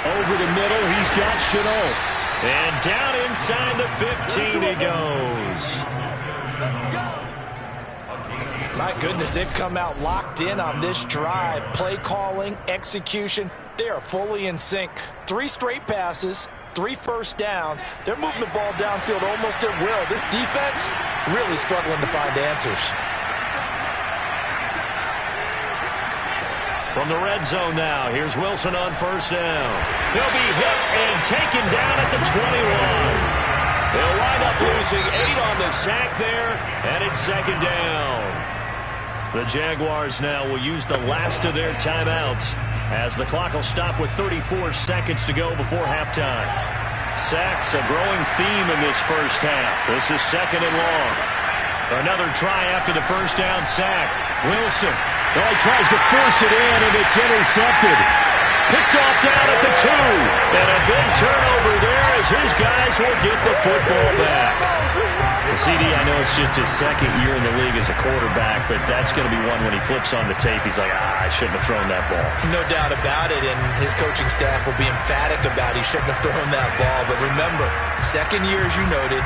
Over the middle, he's got Chenault. And down inside the 15 he goes. My goodness, they've come out locked in on this drive. Play calling, execution, they are fully in sync. 3 straight passes, 3 first downs. They're moving the ball downfield almost at will. This defense really struggling to find answers. From the red zone now, here's Wilson on first down. He'll be hit and taken down at the 21. They'll wind up losing 8 on the sack there, and it's second down. The Jaguars now will use the last of their timeouts as the clock will stop with 34 seconds to go before halftime. Sacks a growing theme in this first half. This is second and long. Another try after the first down sack. Wilson. Well, he tries to force it in, and it's intercepted. Picked off down at the 2. And a big turnover there as his guys will get the football back. CD, I know it's just his second year in the league as a quarterback, but that's going to be one when he flips on the tape. He's like, I shouldn't have thrown that ball. No doubt about it, and his coaching staff will be emphatic about he shouldn't have thrown that ball. But remember, second year, as you noted,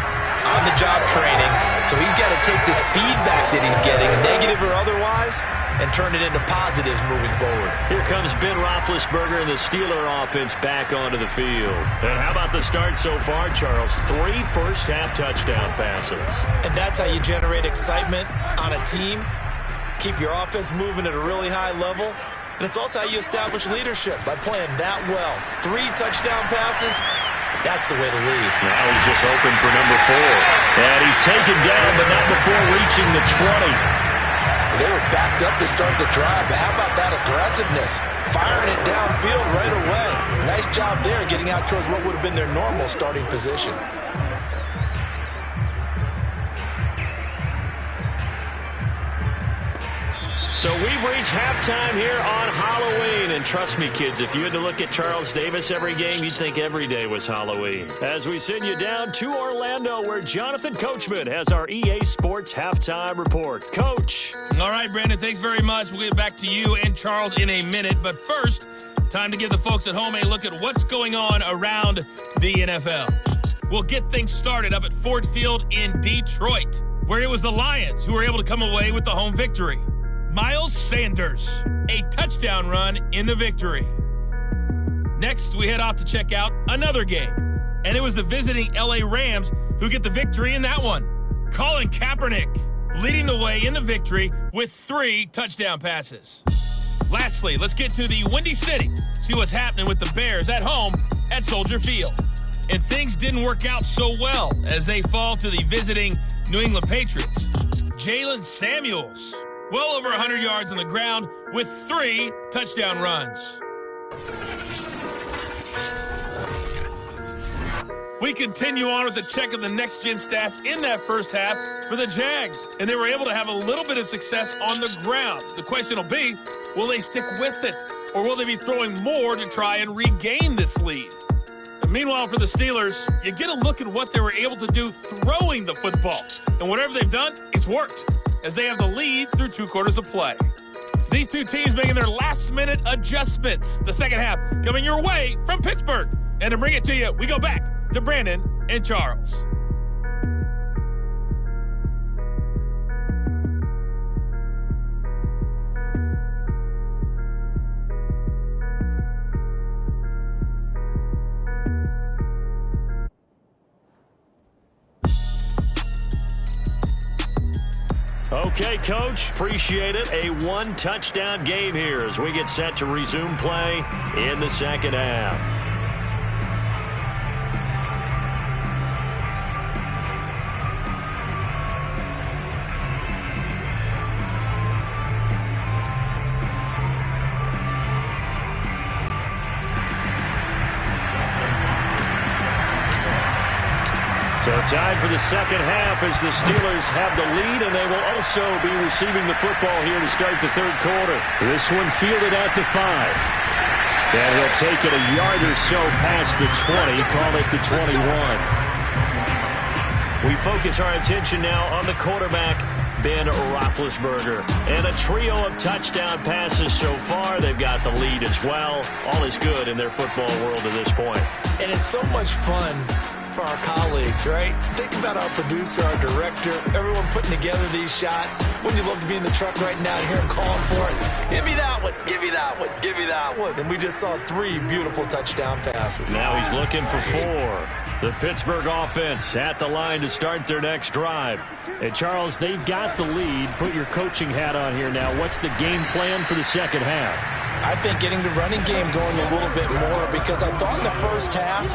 on-the-job training, so he's got to take this feedback that he's getting, negative or otherwise, and turn it into positives moving forward. Here comes Ben Roethlisberger and the Steeler offense back onto the field. And how about the start so far, Charles? 3 first-half touchdown passes. And that's how you generate excitement on a team, keep your offense moving at a really high level, and it's also how you establish leadership by playing that well. 3 touchdown passes, that's the way to lead. Now he's just open for number 4. And he's taken down, but not before reaching the 20. They were backed up to start the drive, but how about that aggressiveness? Firing it downfield right away. Nice job there getting out towards what would have been their normal starting position. So we've reached halftime here on Halloween. And trust me, kids, if you had to look at Charles Davis every game, you'd think every day was Halloween. As we send you down to Orlando, where Jonathan Coachman has our EA Sports Halftime Report. Coach. All right, Brandon, thanks very much. We'll get back to you and Charles in a minute. But first, time to give the folks at home a look at what's going on around the NFL. We'll get things started up at Ford Field in Detroit, where it was the Lions who were able to come away with the home victory. Miles Sanders, a touchdown run in the victory. Next, we head off to check out another game, and it was the visiting LA Rams who get the victory in that one. Colin Kaepernick leading the way in the victory with 3 touchdown passes. Lastly, let's get to the Windy City, see what's happening with the Bears at home at Soldier Field. And things didn't work out so well as they fall to the visiting New England Patriots. Jalen Samuels, well over 100 yards on the ground with 3 touchdown runs. We continue on with the check of the next-gen stats in that first half for the Jags, and they were able to have a little bit of success on the ground. The question will be, will they stick with it, or will they be throwing more to try and regain this lead? And meanwhile, for the Steelers, you get a look at what they were able to do throwing the football. And whatever they've done, it's worked, as they have the lead through 2 quarters of play. These two teams making their last-minute adjustments. The second half coming your way from Pittsburgh. And to bring it to you, we go back to Brandon and Charles. Okay, Coach, appreciate it. A 1-touchdown game here as we get set to resume play in the second half. So time for the second half as the Steelers have the lead, and they will also be receiving the football here to start the third quarter. This one fielded out to 5. And he'll take it a yard or so past the 20, call it the 21. We focus our attention now on the quarterback, Ben Roethlisberger. And a trio of touchdown passes so far. They've got the lead as well. All is good in their football world at this point. And it's so much fun for our colleagues, right? Think about our producer, our director, everyone putting together these shots. Wouldn't you love to be in the truck right now and hear him calling for it? Give me that one, give me that one, give me that one. And we just saw 3 beautiful touchdown passes. Now he's looking for 4. The Pittsburgh offense at the line to start their next drive. And Charles, they've got the lead. Put your coaching hat on here now. What's the game plan for the second half? I think getting the running game going a little bit more, because I thought in the first half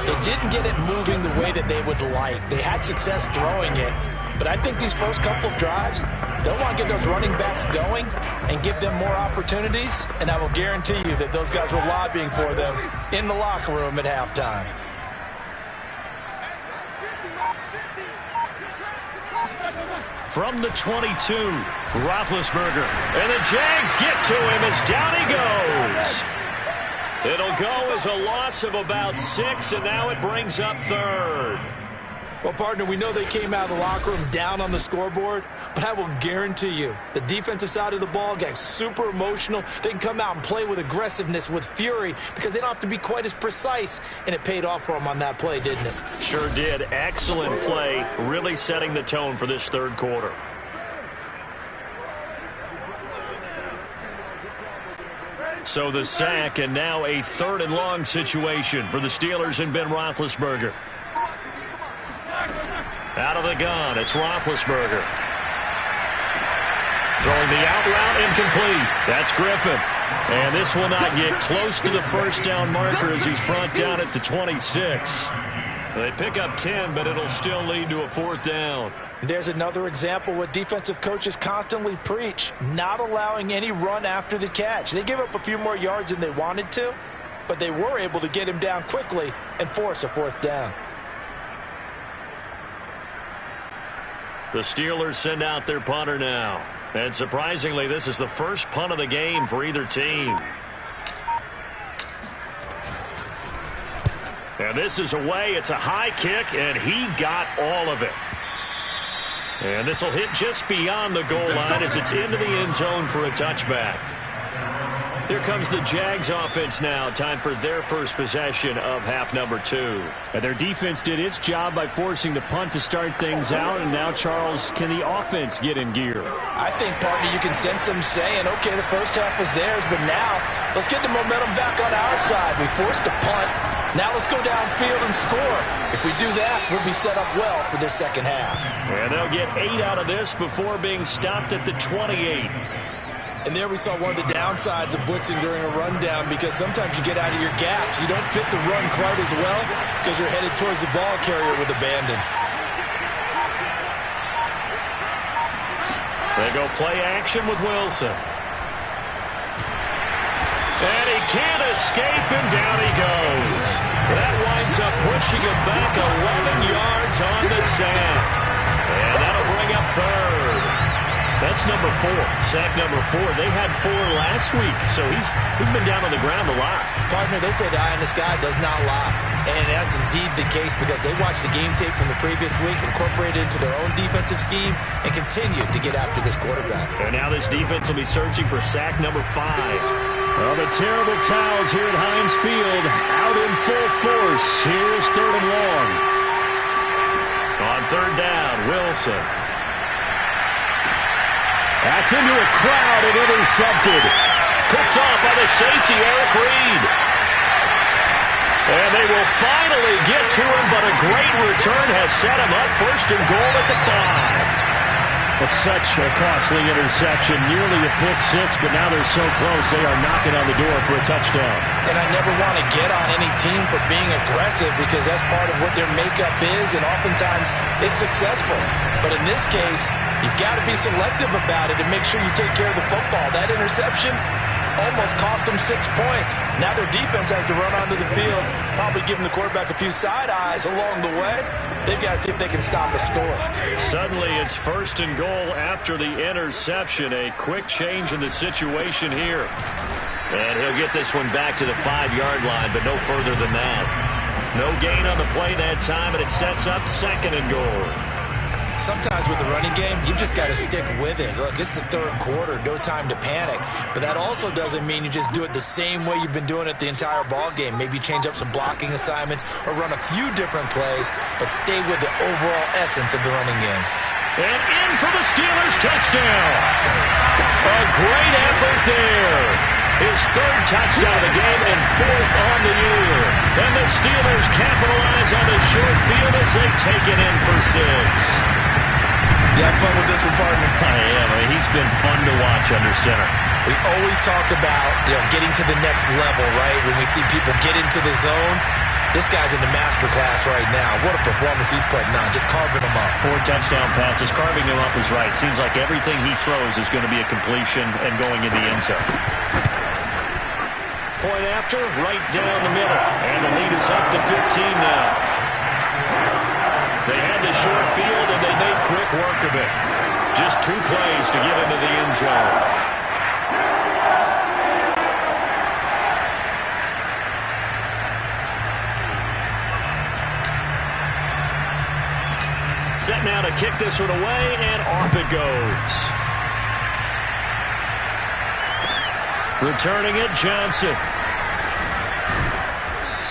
it didn't get it moving the way that they would like. They had success throwing it, but I think these first couple of drives, they'll want to get those running backs going and give them more opportunities, and I will guarantee you that those guys were lobbying for them in the locker room at halftime. From the 22, Roethlisberger. And the Jags get to him as down he goes. It'll go as a loss of about 6, and now it brings up 3rd. Well, partner, we know they came out of the locker room down on the scoreboard, but I will guarantee you the defensive side of the ball got super emotional. They can come out and play with aggressiveness, with fury, because they don't have to be quite as precise, and it paid off for them on that play, didn't it? Sure did. Excellent play, really setting the tone for this third quarter. So the sack, and now a 3rd and long situation for the Steelers and Ben Roethlisberger. Out of the gun, it's Roethlisberger. Throwing the out route, incomplete. That's Griffin. And this will not get close to the first down marker as he's brought down at the 26. They pick up 10, but it'll still lead to a 4th down. There's another example what defensive coaches constantly preach, not allowing any run after the catch. They gave up a few more yards than they wanted to, but they were able to get him down quickly and force a 4th down. The Steelers send out their punter now. And surprisingly, this is the first punt of the game for either team. And this is away. It's a high kick, and he got all of it. And this will hit just beyond the goal line as it's into the end zone for a touchback. Here comes the Jags offense now. Time for their first possession of half number 2. And their defense did its job by forcing the punt to start things out. And now, Charles, can the offense get in gear? I think, partner, you can sense them saying, okay, the first half was theirs, but now let's get the momentum back on our side. We forced a punt. Now let's go downfield and score. If we do that, we'll be set up well for this second half. And they'll get 8 out of this before being stopped at the 28. And there we saw one of the downsides of blitzing during a rundown, because sometimes you get out of your gaps. You don't fit the run quite as well because you're headed towards the ball carrier with abandon. They go play action with Wilson. And he can't escape, and down he goes. That winds up pushing him back 11 yards on the sack. And that'll bring up third. That's number 4, sack number 4. They had 4 last week, so he's been down on the ground a lot. Partner, they say the eye in the sky does not lie. And that's indeed the case because they watched the game tape from the previous week, incorporated it into their own defensive scheme, and continued to get after this quarterback. And now this defense will be searching for sack number 5. Well, the terrible towels here at Heinz Field out in full force. Here's 3rd and long. On 3rd down, Wilson. That's into a crowd and intercepted. Picked off by the safety, Eric Reed. And they will finally get to him, but a great return has set him up 1st and goal at the 5. It's such a costly interception, nearly a pick-6, but now they're so close they are knocking on the door for a touchdown. And I never want to get on any team for being aggressive because that's part of what their makeup is, and oftentimes it's successful. But in this case, you've got to be selective about it and make sure you take care of the football. That interception almost cost them 6 points. Now their defense has to run onto the field, probably giving the quarterback a few side eyes along the way. They've got to see if they can stop a score. Suddenly it's 1st and goal after the interception. A quick change in the situation here. And he'll get this one back to the 5-yard line, but no further than that. No gain on the play that time, and it sets up 2nd and goal. Sometimes with the running game, you've just got to stick with it. Look, it's the 3rd quarter, no time to panic. But that also doesn't mean you just do it the same way you've been doing it the entire ball game. Maybe change up some blocking assignments or run a few different plays, but stay with the overall essence of the running game. And in for the Steelers touchdown. A great effort there. His 3rd touchdown of the game and 4th on the year. And the Steelers capitalize on the short field as they take it in for 6. You have fun with this one, partner? I am. I mean, he's been fun to watch under center. We always talk about, getting to the next level, right? When we see people get into the zone, this guy's in the master class right now. What a performance he's putting on, just carving them up. 4 touchdown passes. Carving them up is right. Seems like everything he throws is going to be a completion and going in the end zone. Point after, right down the middle. And the lead is up to 15 now. They had the short field, and they made quick work of it. Just 2 plays to get into the end zone. Set now to kick this one away, and off it goes. Returning it, Johnson.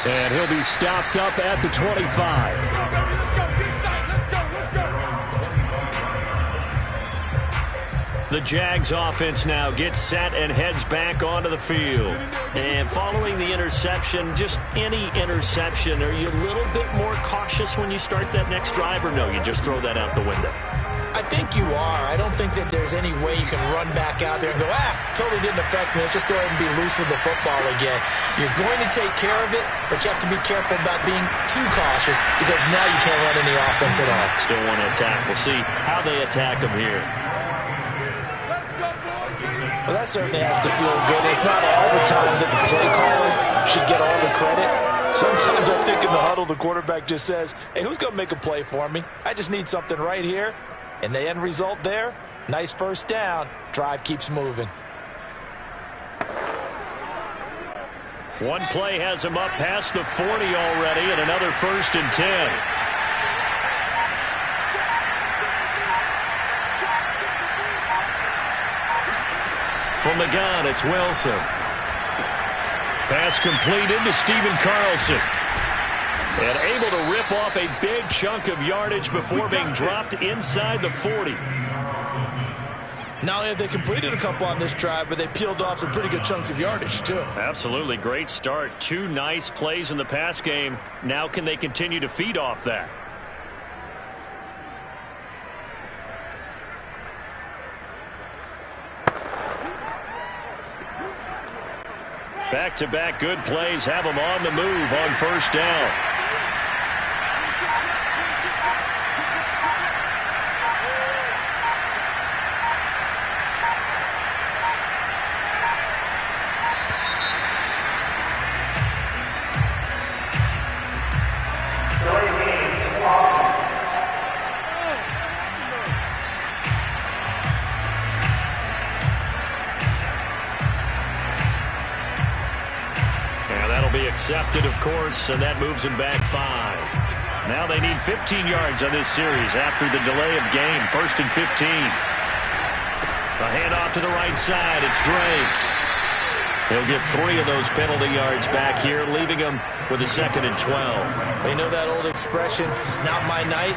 And he'll be stopped up at the 25. The Jags offense now gets set and heads back onto the field. And following the interception, just any interception, are you a little bit more cautious when you start that next drive, or no, you just throw that out the window? I think you are. I don't think that there's any way you can run back out there and go, totally didn't affect me. Let's just go ahead and be loose with the football again. You're going to take care of it, but you have to be careful about being too cautious because now you can't run any offense at all. Still want to attack. We'll see how they attack them here. Well, that certainly has to feel good. It's not all the time that the play caller should get all the credit. Sometimes I think in the huddle, the quarterback just says, hey, who's going to make a play for me? I just need something right here. And the end result there, nice 1st down. Drive keeps moving. One play has him up past the 40 already, and another 1st and 10. From the gun, it's Wilson. Pass completed to Stephen Carlson. And able to rip off a big chunk of yardage before being dropped inside the 40. Not only have they completed a couple on this drive, but they peeled off some pretty good chunks of yardage, too. Absolutely. Great start. 2 nice plays in the pass game. Now can they continue to feed off that? Back-to-back good plays have them on the move on 1st down. accepted, of course, and that moves them back 5. Now they need 15 yards on this series after the delay of game. 1st and 15. A handoff to the right side. It's Drake. He'll get 3 of those penalty yards back here, leaving him with a 2nd and 12. You know that old expression, it's not my night?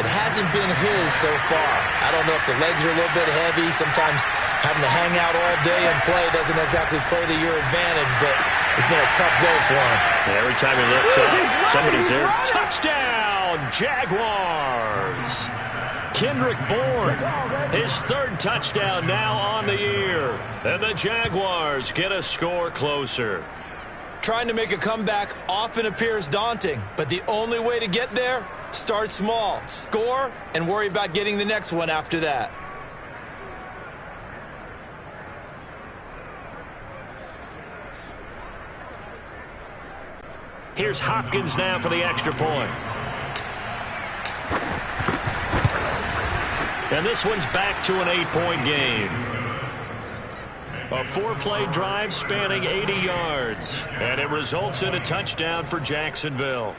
It hasn't been his so far. I don't know if the legs are a little bit heavy. Sometimes having to hang out all day and play doesn't exactly play to your advantage, but it's been a tough go for him. And every time he looks up, somebody's there. Touchdown, Jaguars! Kendrick Bourne, his 3rd touchdown now on the year. And the Jaguars get a score closer. Trying to make a comeback often appears daunting, but the only way to get there, start small, score, and worry about getting the next one after that. Here's Hopkins now for the extra point. And this one's back to an 8-point game. A 4-play drive spanning 80 yards. And it results in a touchdown for Jacksonville.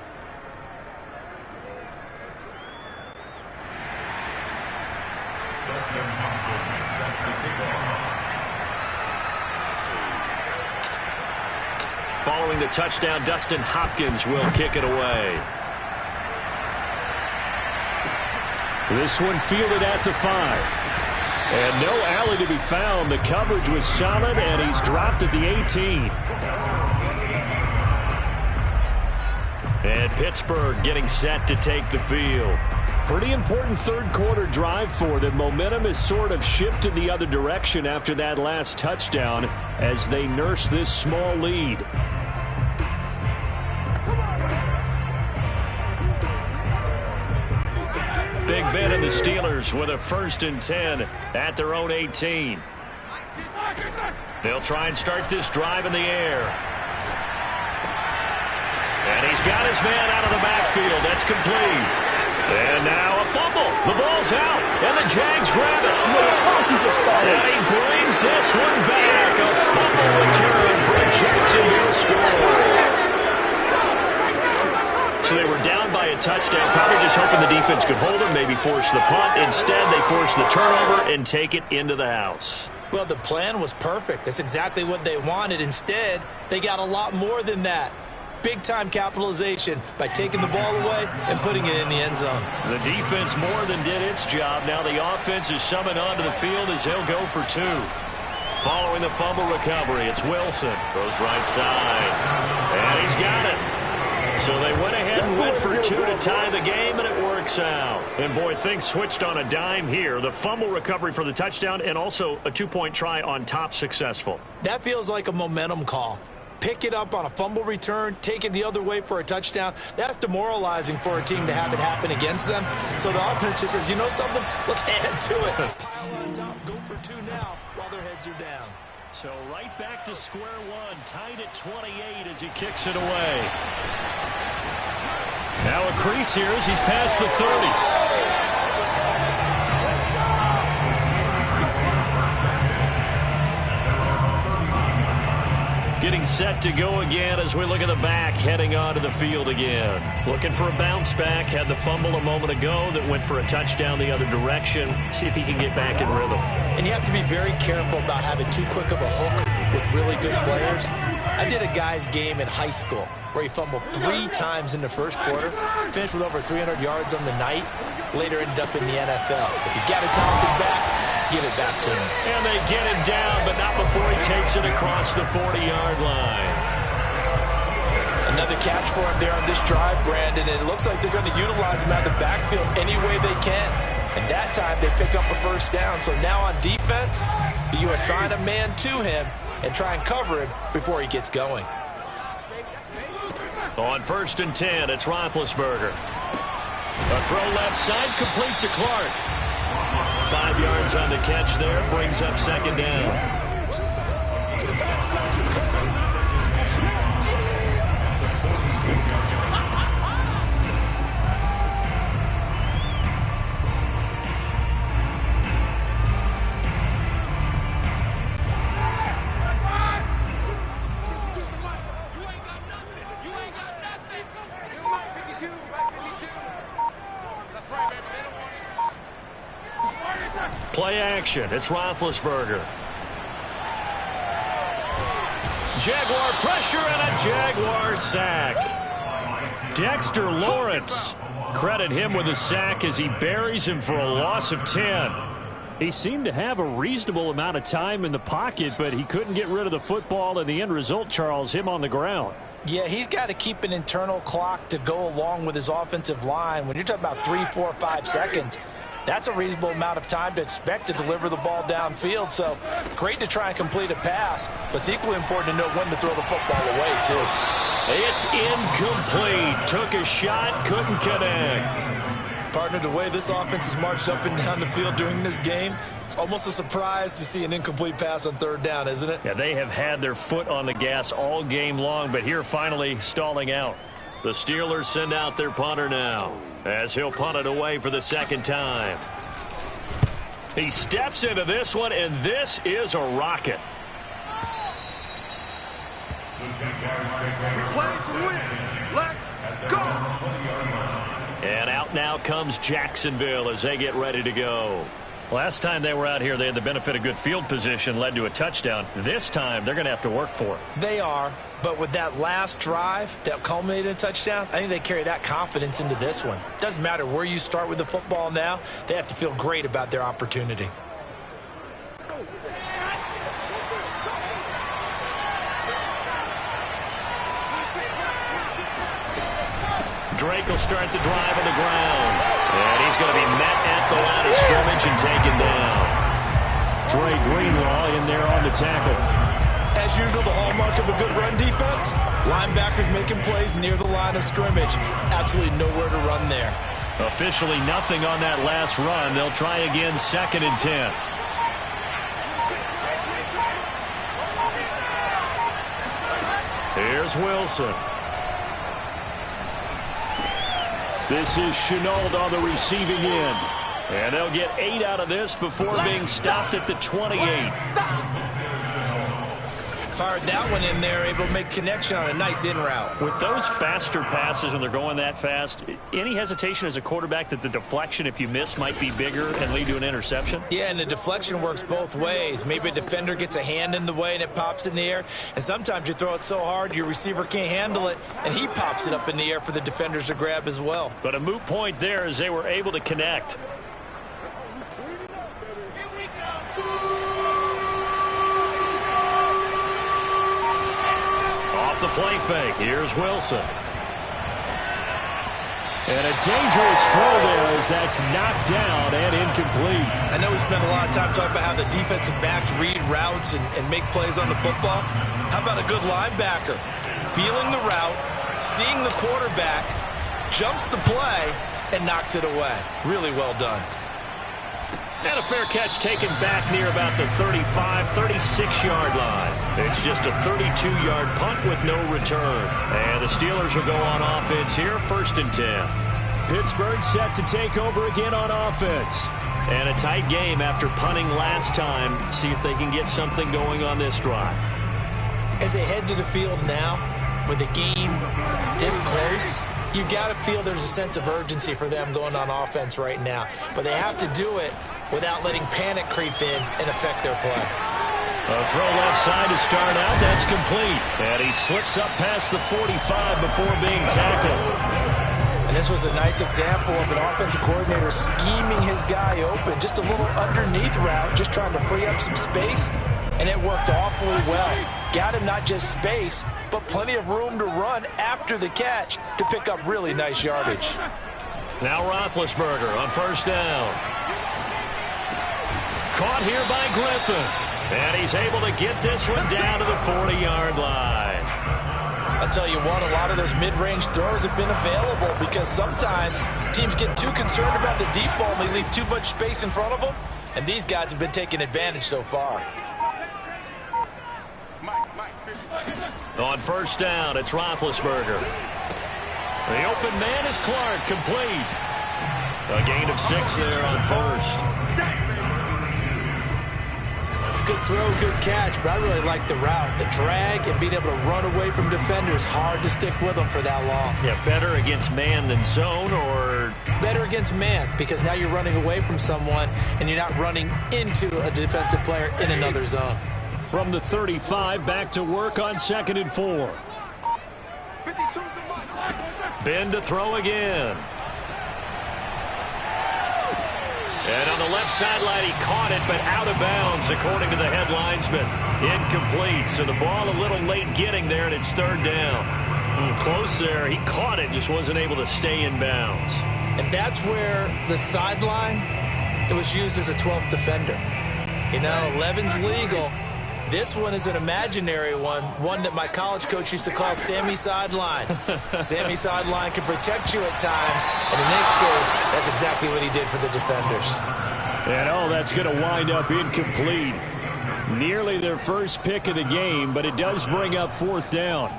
Following the touchdown, Dustin Hopkins will kick it away. This one fielded at the 5. And no alley to be found. The coverage was solid, and he's dropped at the 18. And Pittsburgh getting set to take the field. Pretty important 3rd quarter drive for them. Momentum has sort of shifted the other direction after that last touchdown as they nurse this small lead. Big Ben and the Steelers with a 1st and 10 at their own 18. They'll try and start this drive in the air. And he's got his man out of the backfield. That's complete. And now a fumble. The ball's out, and the Jags grab it. And he brings this one back. A fumble return for a Jacksonville score. So they were down by a touchdown, probably just hoping the defense could hold them, maybe force the punt. Instead, they force the turnover and take it into the house. Well, the plan was perfect. That's exactly what they wanted. Instead, they got a lot more than that. Big-time capitalization by taking the ball away and putting it in the end zone. The defense more than did its job. Now the offense is summoned onto the field as they'll go for 2. Following the fumble recovery, it's Wilson. Goes right side. And he's got it. So they went ahead and went for 2 to tie the game, and it works out. And, boy, things switched on a dime here. The fumble recovery for the touchdown and also a 2-point try on top successful. That feels like a momentum call. Pick it up on a fumble return, take it the other way for a touchdown. That's demoralizing for a team to have it happen against them. So the offense just says, you know something? Let's add to it. Pile on top, go for 2 now while their heads are down. So right back to square one, tied at 28 as he kicks it away. Now a crease here as he's past the 30. Getting set to go again as we look at the back, heading onto the field again. Looking for a bounce back. Had the fumble a moment ago that went for a touchdown the other direction. See if he can get back in rhythm. And you have to be very careful about having too quick of a hook with really good players. I did a guy's game in high school where he fumbled 3 times in the first quarter, finished with over 300 yards on the night, later ended up in the NFL. If you got a talented back, give it back to him. And they get him down, but not before he takes it across the 40-yard line. Another catch for him there on this drive, Brandon, and it looks like they're going to utilize him out of the backfield any way they can. And that time they pick up a first down. So now on defense, you assign a man to him and try and cover him before he gets going. On 1st and 10, it's Roethlisberger. A throw left side, complete to Clark. 5 yards on the catch there, brings up 2nd down. Play action. It's Roethlisberger. Jaguar pressure and a Jaguar sack. Dexter Lawrence. Credit him with a sack as he buries him for a loss of 10. He seemed to have a reasonable amount of time in the pocket, but he couldn't get rid of the football, and the end result, Charles, him on the ground. Yeah, he's got to keep an internal clock to go along with his offensive line. When you're talking about 3, 4, 5 seconds, that's a reasonable amount of time to expect to deliver the ball downfield. So great to try and complete a pass, but it's equally important to know when to throw the football away, too. It's incomplete. Took a shot, couldn't connect. Partner, the way this offense has marched up and down the field during this game, it's almost a surprise to see an incomplete pass on third down, isn't it? Yeah, they have had their foot on the gas all game long, but here finally stalling out. The Steelers send out their punter now, as he'll punt it away for the second time. He steps into this one, and this is a rocket. Let's go. And out now comes Jacksonville as they get ready to go. Last time they were out here, they had the benefit of good field position, led to a touchdown. This time, they're going to have to work for it. They are, but with that last drive that culminated in a touchdown, I think they carry that confidence into this one. Doesn't matter where you start with the football now, they have to feel great about their opportunity. Drake will start the drive on the ground. And he's going to be met at the line of scrimmage and taken down. Dre Greenlaw in there on the tackle. As usual, the hallmark of a good run defense, linebackers making plays near the line of scrimmage. Absolutely nowhere to run there. Officially nothing on that last run. They'll try again, 2nd and 10. Here's Wilson. This is Chenault on the receiving end. And they'll get 8 out of this before being stopped at the 28. Fired that one in there, able to make connection on a nice in route. With those faster passes when they're going that fast, any hesitation as a quarterback that the deflection, if you miss, might be bigger and lead to an interception? Yeah, and the deflection works both ways. Maybe a defender gets a hand in the way and it pops in the air. And sometimes you throw it so hard your receiver can't handle it, and he pops it up in the air for the defenders to grab as well. But a moot point there as they were able to connect. The play fake. Here's Wilson. And a dangerous throw there as that's knocked down and incomplete. I know we spent a lot of time talking about how the defensive backs read routes and make plays on the football. How about a good linebacker? Feeling the route, seeing the quarterback, jumps the play, and knocks it away. Really well done. And a fair catch taken back near about the 35, 36-yard line. It's just a 32-yard punt with no return. And the Steelers will go on offense here, 1st and 10. Pittsburgh set to take over again on offense. And a tight game after punting last time. See if they can get something going on this drive. As they head to the field now, with the game this close, you've got to feel there's a sense of urgency for them going on offense right now. But they have to do it without letting panic creep in and affect their play. A throw left side to start out. That's complete. And he slips up past the 45 before being tackled. And this was a nice example of an offensive coordinator scheming his guy open. Just a little underneath route, just trying to free up some space. And it worked awfully well. Got him not just space, but plenty of room to run after the catch to pick up really nice yardage. Now Roethlisberger on 1st down. Caught here by Griffin. And he's able to get this one down to the 40-yard line. I'll tell you what, a lot of those mid-range throws have been available because sometimes teams get too concerned about the deep ball and they leave too much space in front of them. And these guys have been taking advantage so far. On 1st down, it's Roethlisberger. The open man is Clark, complete. A gain of 6 there on 1st. good throw, good catch, but I really like the route. The drag and being able to run away from defenders, hard to stick with them for that long. Yeah, better against man than zone, or? Better against man, because now you're running away from someone and you're not running into a defensive player in another zone. From the 35, back to work on 2nd and 4. Ben to throw again. And on the left sideline, he caught it, but out of bounds, according to the head linesman. Incomplete, so the ball a little late getting there, and it's 3rd down. Close there. He caught it, just wasn't able to stay in bounds. And that's where the sideline, it was used as a 12th defender. You know, 11's legal. This one is an imaginary one that my college coach used to call Sammy Sideline. Sammy Sideline can protect you at times, and in this case, that's exactly what he did for the defenders. And that's going to wind up incomplete. Nearly their first pick of the game, but it does bring up 4th down.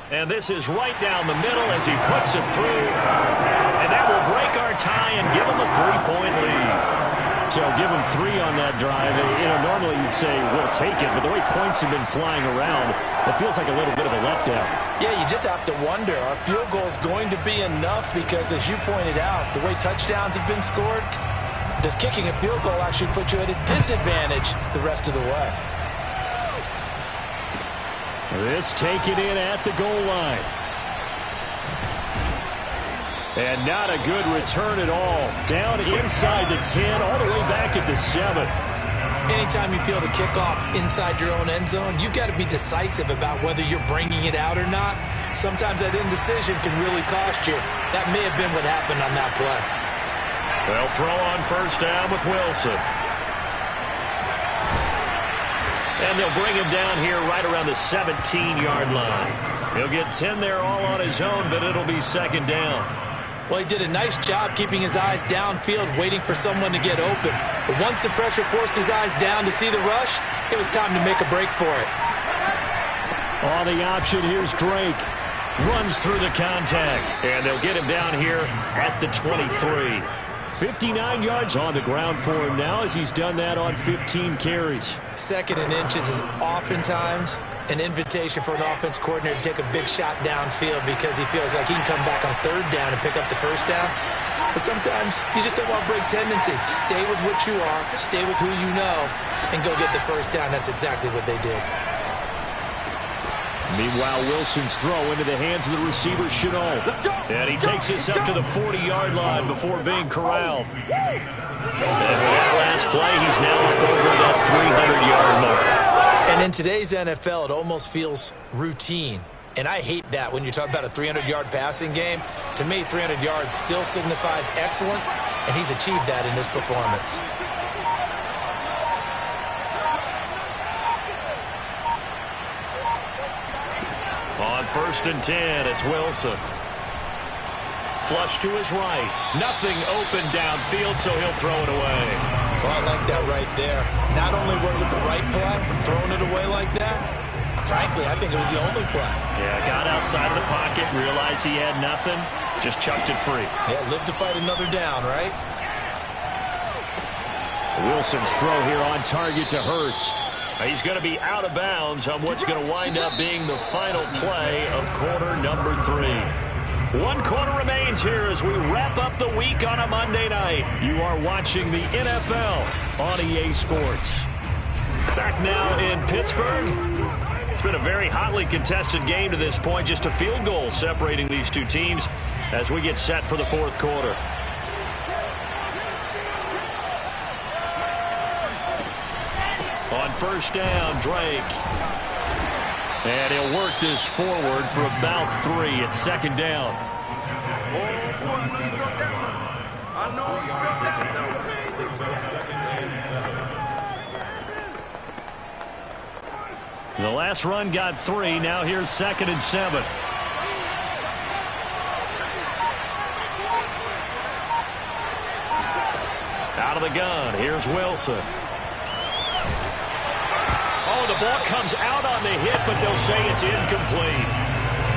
And this is right down the middle as he puts it through. And that will break our tie and give him a 3-point lead. So give him 3 on that drive. Normally you'd say, we'll take it, but the way points have been flying around, it feels like a little bit of a letdown. Yeah, you just have to wonder, are field goals going to be enough? Because as you pointed out, the way touchdowns have been scored, does kicking a field goal actually put you at a disadvantage the rest of the way? This taken in at the goal line. And not a good return at all. Down inside the 10, all the way back at the 7. Anytime you feel the kickoff inside your own end zone, you've got to be decisive about whether you're bringing it out or not. Sometimes that indecision can really cost you. That may have been what happened on that play. They'll throw on 1st down with Wilson. And they'll bring him down here right around the 17-yard line. He'll get 10 there all on his own, but it'll be 2nd down. Well, he did a nice job keeping his eyes downfield, waiting for someone to get open. But once the pressure forced his eyes down to see the rush, it was time to make a break for it. On the option, here's Drake. Runs through the contact. And they'll get him down here at the 23. 59 yards on the ground for him now as he's done that on 15 carries. 2nd and inches is oftentimes an invitation for an offense coordinator to take a big shot downfield because he feels like he can come back on 3rd down and pick up the 1st down. But sometimes you just don't want break tendency. Stay with what you are, stay with who you know, and go get the 1st down. That's exactly what they did. Meanwhile, Wilson's throw into the hands of the receiver, Chenault. And he takes this up to the 40-yard line before being corralled. And with that last play, he's now up over that 300-yard mark. And in today's NFL, it almost feels routine. And I hate that when you talk about a 300-yard passing game. To me, 300 yards still signifies excellence, and he's achieved that in this performance. On 1st and 10, it's Wilson. Flush to his right. Nothing open downfield, so he'll throw it away. Well, I like that right there. Not only was it the right play, throwing it away like that, frankly, I think it was the only play. Yeah, got outside of the pocket, realized he had nothing, just chucked it free. Yeah, live to fight another down, right? Wilson's throw here on target to Hurst. He's going to be out of bounds on what's going to wind up being the final play of quarter number 3. 1 quarter remains here as we wrap up the week on a Monday night. You are watching the NFL on EA Sports. Back now in Pittsburgh. It's been a very hotly contested game to this point. Just a field goal separating these two teams as we get set for the 4th quarter. On 1st down, Drake. And he'll work this forward for about 3 at 2nd down. The last run got 3. Now here's 2nd and 7. Out of the gun, here's Wilson. Oh, the ball comes out on the hit, but they'll say it's incomplete.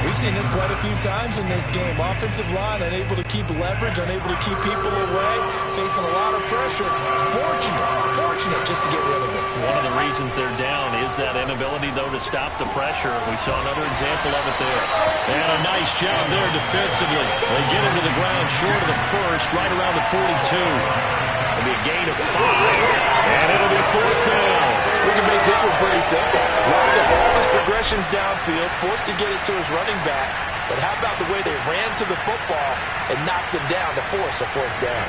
We've seen this quite a few times in this game. Offensive line unable to keep leverage, unable to keep people away, facing a lot of pressure. Fortunate just to get rid of it. One of the reasons they're down is that inability, though, to stop the pressure. We saw another example of it there. And a nice job there defensively. They get him to the ground short of the first, right around the 42. It'll be a gain of 5, and it'll be 4th down. We can make this one pretty simple. Run the ball, his progressions downfield, forced to get it to his running back. But how about the way they ran to the football and knocked it down to force a 4th down?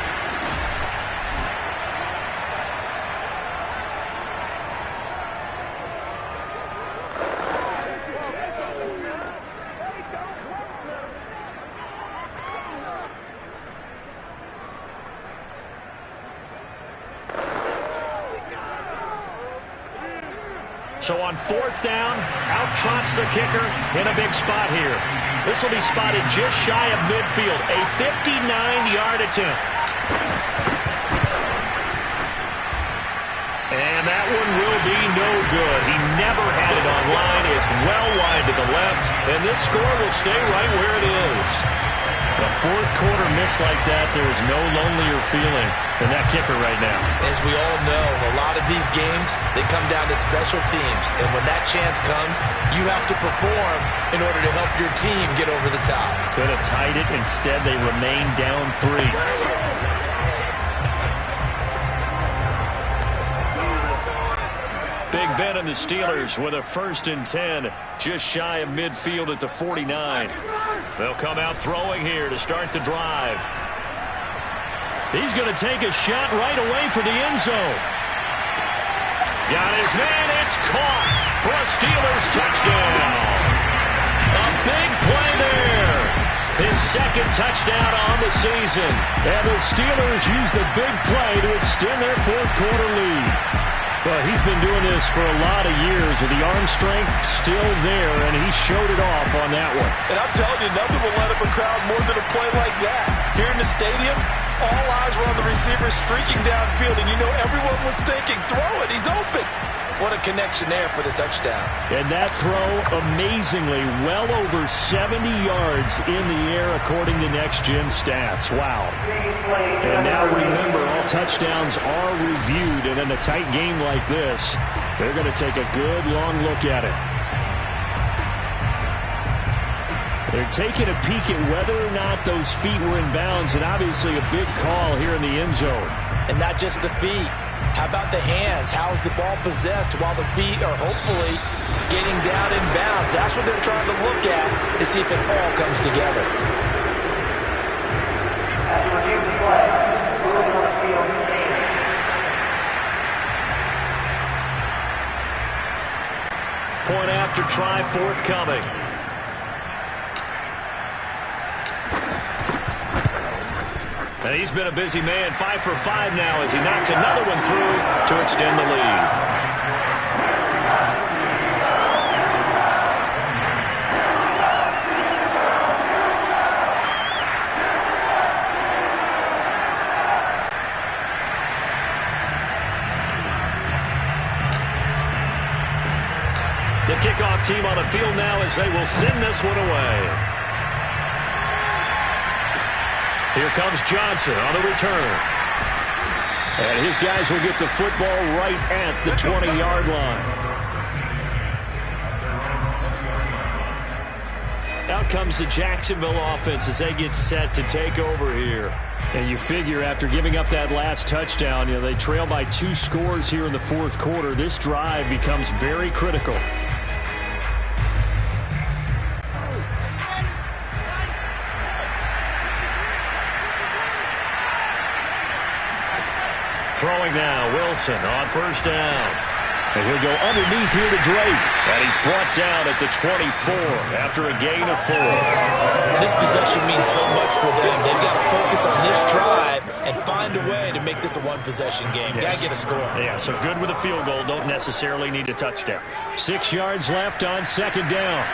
So on 4th down, out trots the kicker in a big spot here. This will be spotted just shy of midfield. A 59-yard attempt. And that one will be no good. He never had it on line. It's well wide to the left, and this score will stay right where it is. A 4th quarter miss like that, there is no lonelier feeling than that kicker right now. As we all know, a lot of these games, they come down to special teams. And when that chance comes, you have to perform in order to help your team get over the top. Could have tied it. Instead, they remain down 3. Big Ben and the Steelers with a 1st and 10, just shy of midfield at the 49. They'll come out throwing here to start the drive. He's going to take a shot right away for the end zone. Got his man. It's caught for a Steelers touchdown. A big play there. His 2nd touchdown on the season. And the Steelers use the big play to extend their 4th quarter lead. Well, he's been doing this for a lot of years with the arm strength still there, and he showed it off on that one. And I'm telling you, nothing will let up a crowd more than a play like that. Here in the stadium, all eyes were on the receiver streaking downfield, and you know everyone was thinking, throw it, he's open. What a connection there for the touchdown. And that throw, amazingly, well over 70 yards in the air according to Next Gen Stats. Wow. And now remember, all touchdowns are reviewed, and in a tight game like this, they're going to take a good long look at it. They're taking a peek at whether or not those feet were in bounds, and obviously a big call here in the end zone. And not just the feet. How about the hands? How's the ball possessed while the feet are hopefully getting down in bounds? That's what they're trying to look at to see if it all comes together. Point after try forthcoming. And he's been a busy man, 5 for 5 now as he knocks another one through to extend the lead. The kickoff team on the field now as they will send this one away. Here comes Johnson on the return. And his guys will get the football right at the 20-yard line. Out comes the Jacksonville offense as they get set to take over here. And you figure after giving up that last touchdown, they trail by 2 scores here in the 4th quarter. This drive becomes very critical. Throwing now, Wilson on 1st down. And he'll go underneath here to Drake. And he's brought down at the 24 after a gain of 4. This possession means so much for them. They've got to focus on this drive and find a way to make this a one-possession game. Yes. Got to get a score. Yeah, so good with a field goal. Don't necessarily need a touchdown. 6 yards left on 2nd down.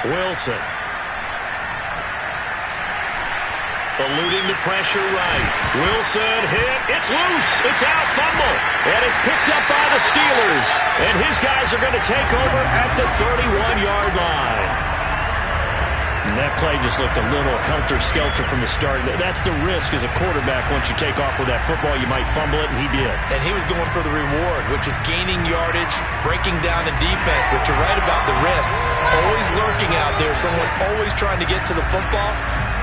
Wilson. Eluding the pressure right. Wilson hit. It's loose. It's out. Fumble. And it's picked up by the Steelers. And his guys are going to take over at the 31-yard line. And that play just looked a little helter-skelter from the start. That's the risk as a quarterback. Once you take off with that football, you might fumble it, and he did. And he was going for the reward, which is gaining yardage, breaking down in defense. But you're right about the risk. Always lurking out there, someone always trying to get to the football.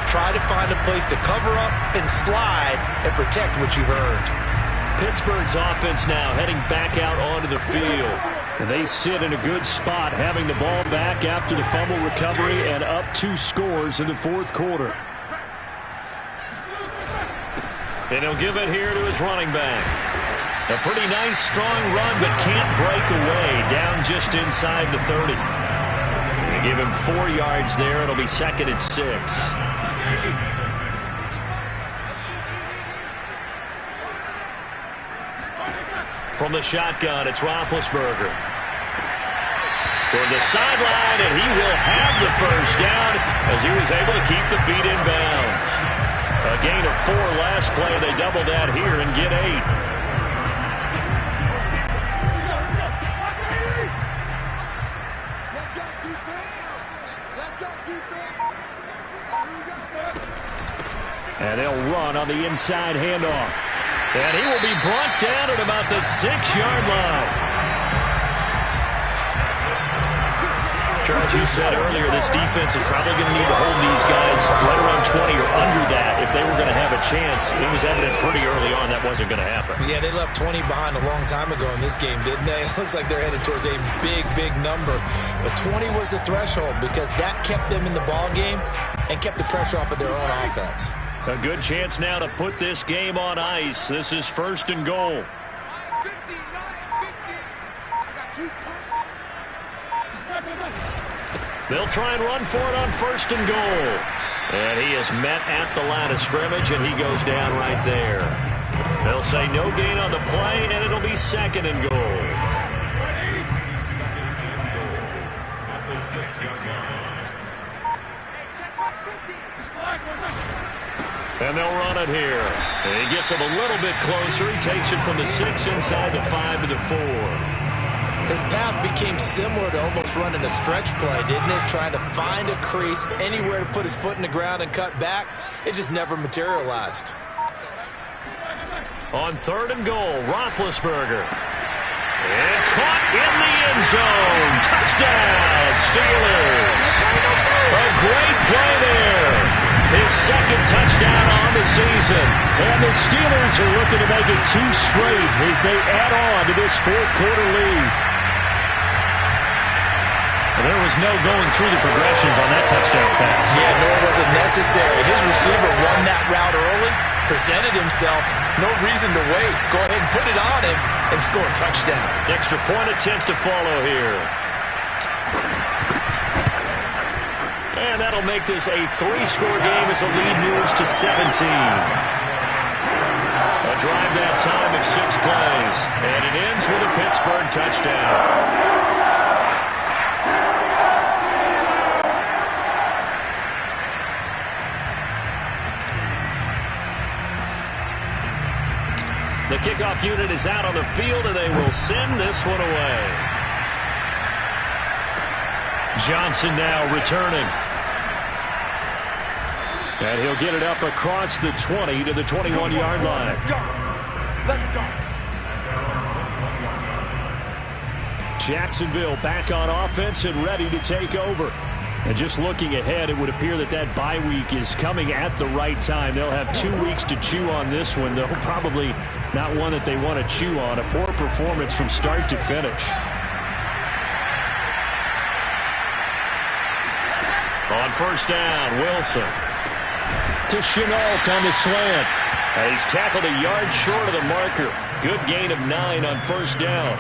Try to find a place to cover up and slide and protect what you've earned. Pittsburgh's offense now heading back out onto the field. They sit in a good spot, having the ball back after the fumble recovery and up 2 scores in the fourth quarter. And he'll give it here to his running back. A pretty nice, strong run, but can't break away. Down just inside the 30. They give him 4 yards there. It'll be 2nd and 6. From the shotgun, it's Roethlisberger. Toward the sideline, and he will have the first down as he was able to keep the feet in bounds. A gain of 4 last play. They double that here and get 8. Let's go defense. Let's go defense. And they'll run on the inside handoff. And he will be brought down at about the 6-yard line. Charles, you said earlier this defense is probably going to need to hold these guys right around 20 or under that if they were going to have a chance. It was evident pretty early on that wasn't going to happen. Yeah, they left 20 behind a long time ago in this game, didn't they? It looks like they're headed towards a big, big number. But 20 was the threshold because that kept them in the ball game and kept the pressure off of their own offense. A good chance now to put this game on ice. This is 1st and goal. They'll try and run for it on 1st and goal. And he is met at the line of scrimmage, and he goes down right there. They'll say no gain on the play, and it'll be 2nd and goal. At the 6-yard line. And they'll run it here. And he gets him a little bit closer. He takes it from the 6 inside the 5 to the 4. His path became similar to almost running a stretch play, didn't it? Trying to find a crease, anywhere to put his foot in the ground and cut back. It just never materialized. On 3rd and goal, Roethlisberger. And caught in the end zone. Touchdown, Steelers. A great play there. His 2nd touchdown on the season. And the Steelers are looking to make it 2 straight as they add on to this fourth quarter lead. There was no going through the progressions on that touchdown pass. Yeah, nor was it necessary. His receiver won that route early, presented himself. No reason to wait. Go ahead and put it on him and score a touchdown. Extra point attempt to follow here. And that'll make this a 3-score game as the lead moves to 17. A drive that time of 6 plays. And it ends with a Pittsburgh touchdown. The kickoff unit is out on the field, and they will send this one away. Johnson now returning. And he'll get it up across the 20 to the 21-yard line. Let's go. Let's go. Jacksonville back on offense and ready to take over. And just looking ahead, it would appear that that bye week is coming at the right time. They'll have 2 weeks to chew on this one, though probably not one that they want to chew on. A poor performance from start to finish. On 1st down, Wilson. To Chenault on the slant. And he's tackled a yard short of the marker. Good gain of 9 on 1st down.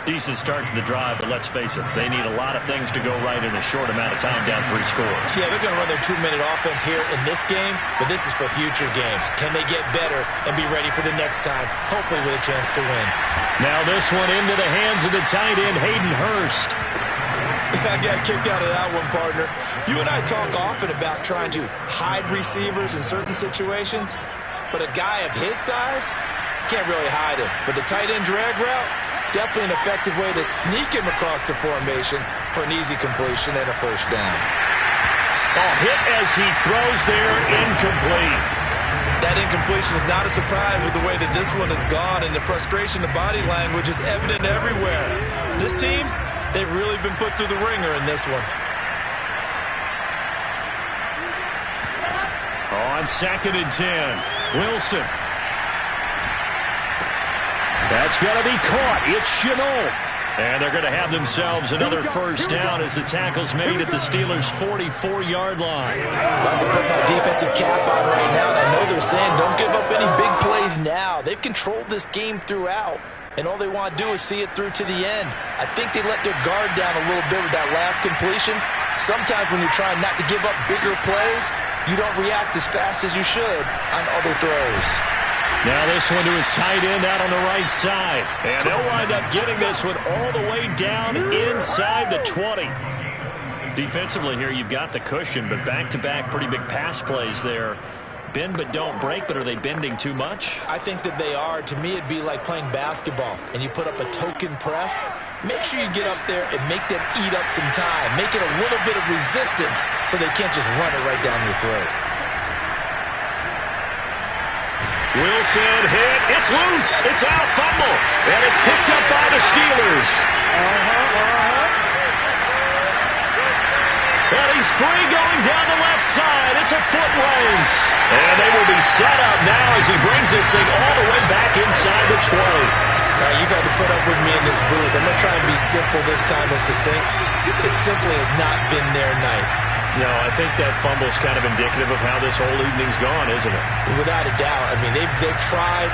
Decent start to the drive, but let's face it, they need a lot of things to go right in a short amount of time, down 3 scores. Yeah, they're going to run their 2-minute offense here in this game, but this is for future games. Can they get better and be ready for the next time, hopefully with a chance to win? Now this one into the hands of the tight end, Hayden Hurst. I got kicked out of that one, partner. You and I talk often about trying to hide receivers in certain situations, but a guy of his size, can't really hide him. But the tight end drag route, definitely an effective way to sneak him across the formation for an easy completion and a first down. Hit as he throws there, incomplete. That incompletion is not a surprise with the way that this one has gone, and the frustration of body language is evident everywhere. This team, they've really been put through the ringer in this one. On 2nd and 10, Wilson. That's going to be caught. It's Chenault. And they're going to have themselves another first down as the tackle's made at the Steelers' 44-yard line. I'm going to put my defensive cap on right now, and I know they're saying don't give up any big plays now. They've controlled this game throughout, and all they want to do is see it through to the end. I think they let their guard down a little bit with that last completion. Sometimes when you're trying not to give up bigger plays, you don't react as fast as you should on other throws. Now this one to his tight end out on the right side. And they'll wind up getting this one all the way down inside the 20. Defensively here, you've got the cushion, but back-to-back pretty big pass plays there. Bend but don't break, but are they bending too much? I think that they are. To me, it'd be like playing basketball, and you put up a token press. Make sure you get up there and make them eat up some time. Make it a little bit of resistance so they can't just run it right down your throat. Wilson hit. It's loose. It's out. Fumble. And it's picked up by the Steelers. And he's free going down the left side. It's a foot race. And they will be set up now as he brings this thing all the way back inside the 20. You've had to put up with me in this booth. I'm going to try and be simple this time and succinct. It simply has not been their night. No, I think that fumble's kind of indicative of how this whole evening's gone, isn't it? Without a doubt. I mean, they've tried,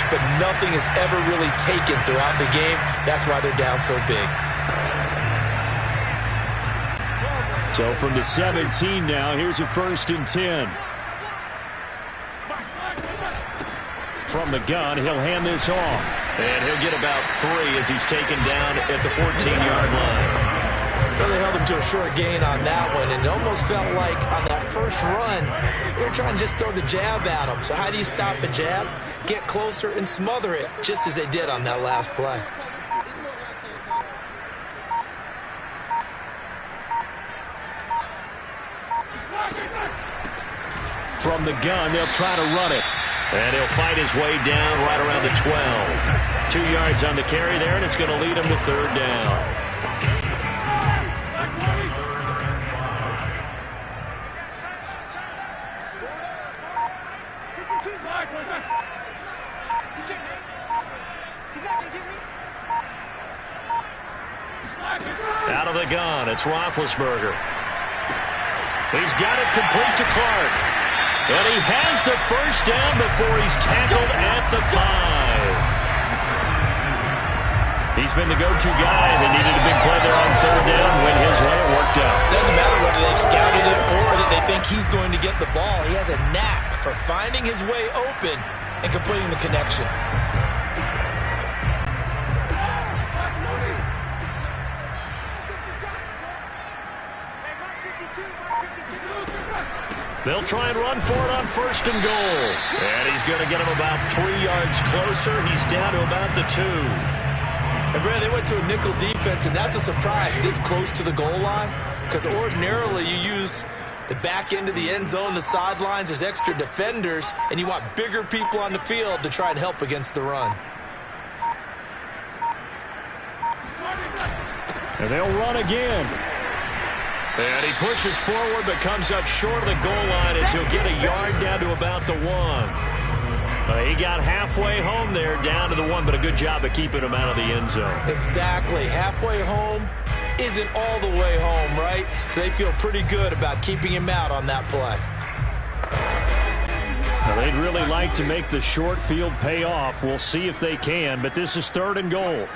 but nothing has ever really taken throughout the game. That's why they're down so big. So from the 17 now, here's a 1st and 10. From the gun, he'll hand this off. And he'll get about 3 as he's taken down at the 14-yard line. Well, they held him to a short gain on that one, and it almost felt like on that first run, they were trying to just throw the jab at him. So how do you stop a jab? Get closer and smother it, just as they did on that last play. From the gun, they'll try to run it. And he'll fight his way down right around the 12. 2 yards on the carry there, and it's going to lead him to 3rd down. Out of the gun, it's Roethlisberger. He's got it complete to Clark. And he has the first down before he's tackled at the 5. He's been the go-to guy. They needed a big play there on 3rd down. When his way, it worked out. Doesn't matter whether they've scouted it or that they think he's going to get the ball. He has a knack for finding his way open and completing the connection. They'll try and run for it on 1st and goal. And he's going to get him about 3 yards closer. He's down to about the 2. And Brad, they went to a nickel defense, and that's a surprise this close to the goal line, because ordinarily you use the back end of the end zone, the sidelines as extra defenders, and you want bigger people on the field to try and help against the run. And they'll run again. And he pushes forward but comes up short of the goal line as he'll get a yard down to about the 1. He got halfway home there, down to the 1, but a good job of keeping him out of the end zone. Exactly. Halfway home isn't all the way home, right? So they feel pretty good about keeping him out on that play. Well, they'd really like to make the short field pay off. We'll see if they can, but this is 3rd and goal.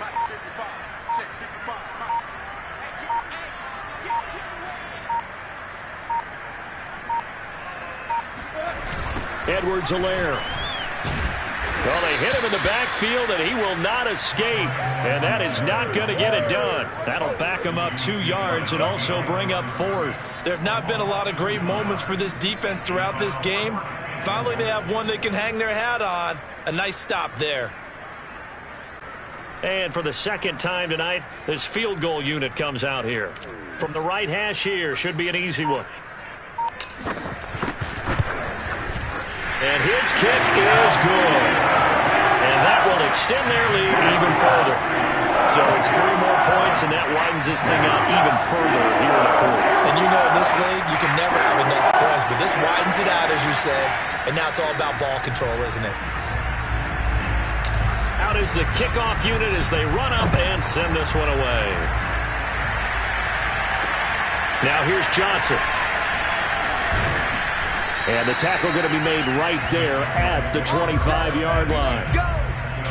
Edwards-Helaire. Well, they hit him in the backfield, and he will not escape. And that is not going to get it done. That'll back him up 2 yards and also bring up 4th. There have not been a lot of great moments for this defense throughout this game. Finally, they have one they can hang their hat on. A nice stop there. And for the second time tonight, this field goal unit comes out here. From the right hash here, should be an easy one. And his kick is good. And that will extend their lead even further. So it's 3 more points, and that widens this thing out even further here in the 4th. And you know in this league, you can never have enough points, but this widens it out, as you said, and now it's all about ball control, isn't it? Out is the kickoff unit as they run up and send this one away. Now here's Johnson. And the tackle going to be made right there at the 25-yard line.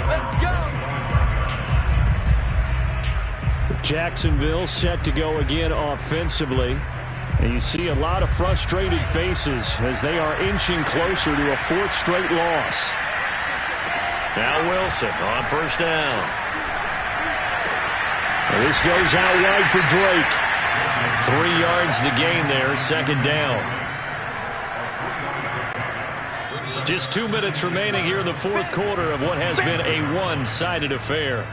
Let's go! Jacksonville set to go again offensively. And you see a lot of frustrated faces as they are inching closer to a 4th straight loss. Now Wilson on first down. And this goes out wide for Drake. 3 yards to gain there, second down. Just 2 minutes remaining here in the 4th quarter of what has been a one-sided affair.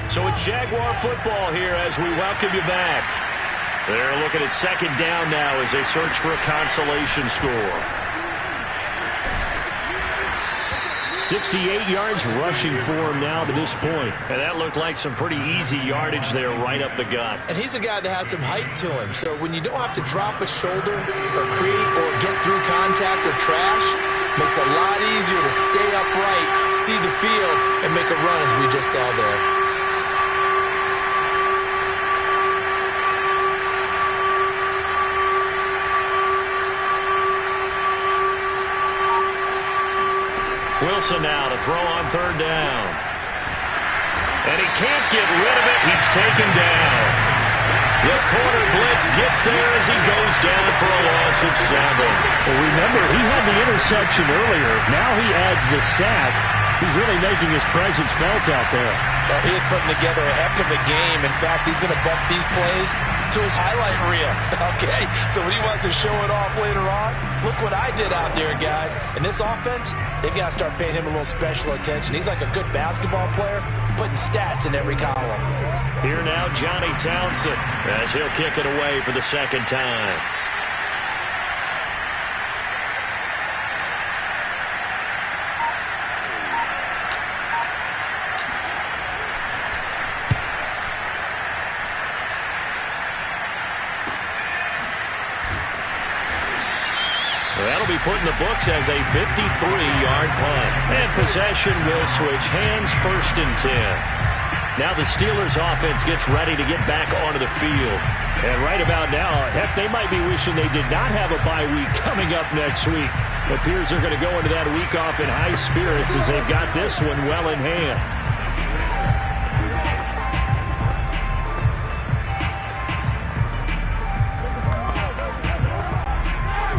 So it's Jaguar football here as we welcome you back. They're looking at second down now as they search for a consolation score. 68 yards rushing for him now to this point. And that looked like some pretty easy yardage there right up the gut. And he's a guy that has some height to him. So when you don't have to drop a shoulder or create or get through contact or trash, makes it a lot easier to stay upright, see the field, and make a run as we just saw there. Wilson now to throw on third down. And he can't get rid of it. He's taken down. The corner blitz gets there as he goes down for a loss of 7. Well, remember, he had the interception earlier. Now he adds the sack. He's really making his presence felt out there. Well, he is putting together a heck of a game. In fact, he's going to bump these plays to his highlight reel. Okay, so when he wants to show it off later on, look what I did out there, guys. And this offense, they've got to start paying him a little special attention. He's like a good basketball player, putting stats in every column. Here now, Johnny Townsend, as he'll kick it away for the second time. That'll be put in the books as a 53-yard punt. And possession will switch hands, 1st and 10. Now the Steelers offense gets ready to get back onto the field. And right about now, heck, they might be wishing they did not have a bye week coming up next week. It appears they're going to go into that week off in high spirits as they've got this one well in hand.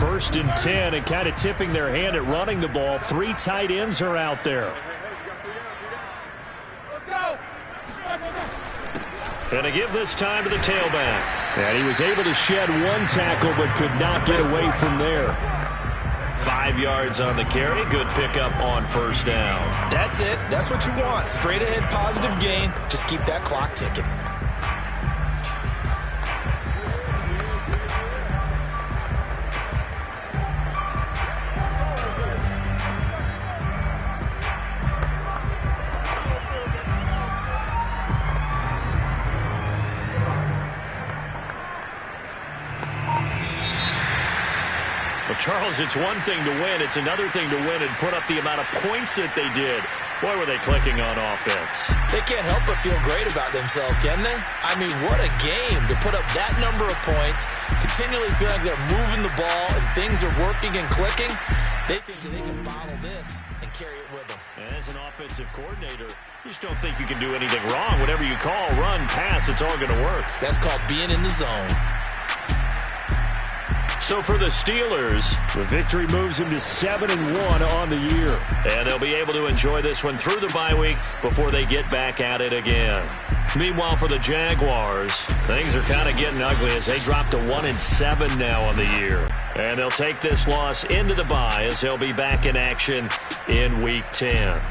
1st and 10, and kind of tipping their hand at running the ball. 3 tight ends are out there. And to give this time to the tailback. And he was able to shed 1 tackle but could not get away from there. 5 yards on the carry. Good pickup on first down. That's it. That's what you want. Straight ahead positive gain. Just keep that clock ticking. Charles, it's one thing to win. It's another thing to win and put up the amount of points that they did. Boy, were they clicking on offense. They can't help but feel great about themselves, can they? I mean, what a game to put up that number of points, continually feel like they're moving the ball and things are working and clicking. They think that they can bottle this and carry it with them. And as an offensive coordinator, you just don't think you can do anything wrong. Whatever you call, run, pass, it's all going to work. That's called being in the zone. So for the Steelers, the victory moves them to 7-1 on the year. And they'll be able to enjoy this one through the bye week before they get back at it again. Meanwhile, for the Jaguars, things are kind of getting ugly as they drop to 1-7 now on the year. And they'll take this loss into the bye as they'll be back in action in Week 10.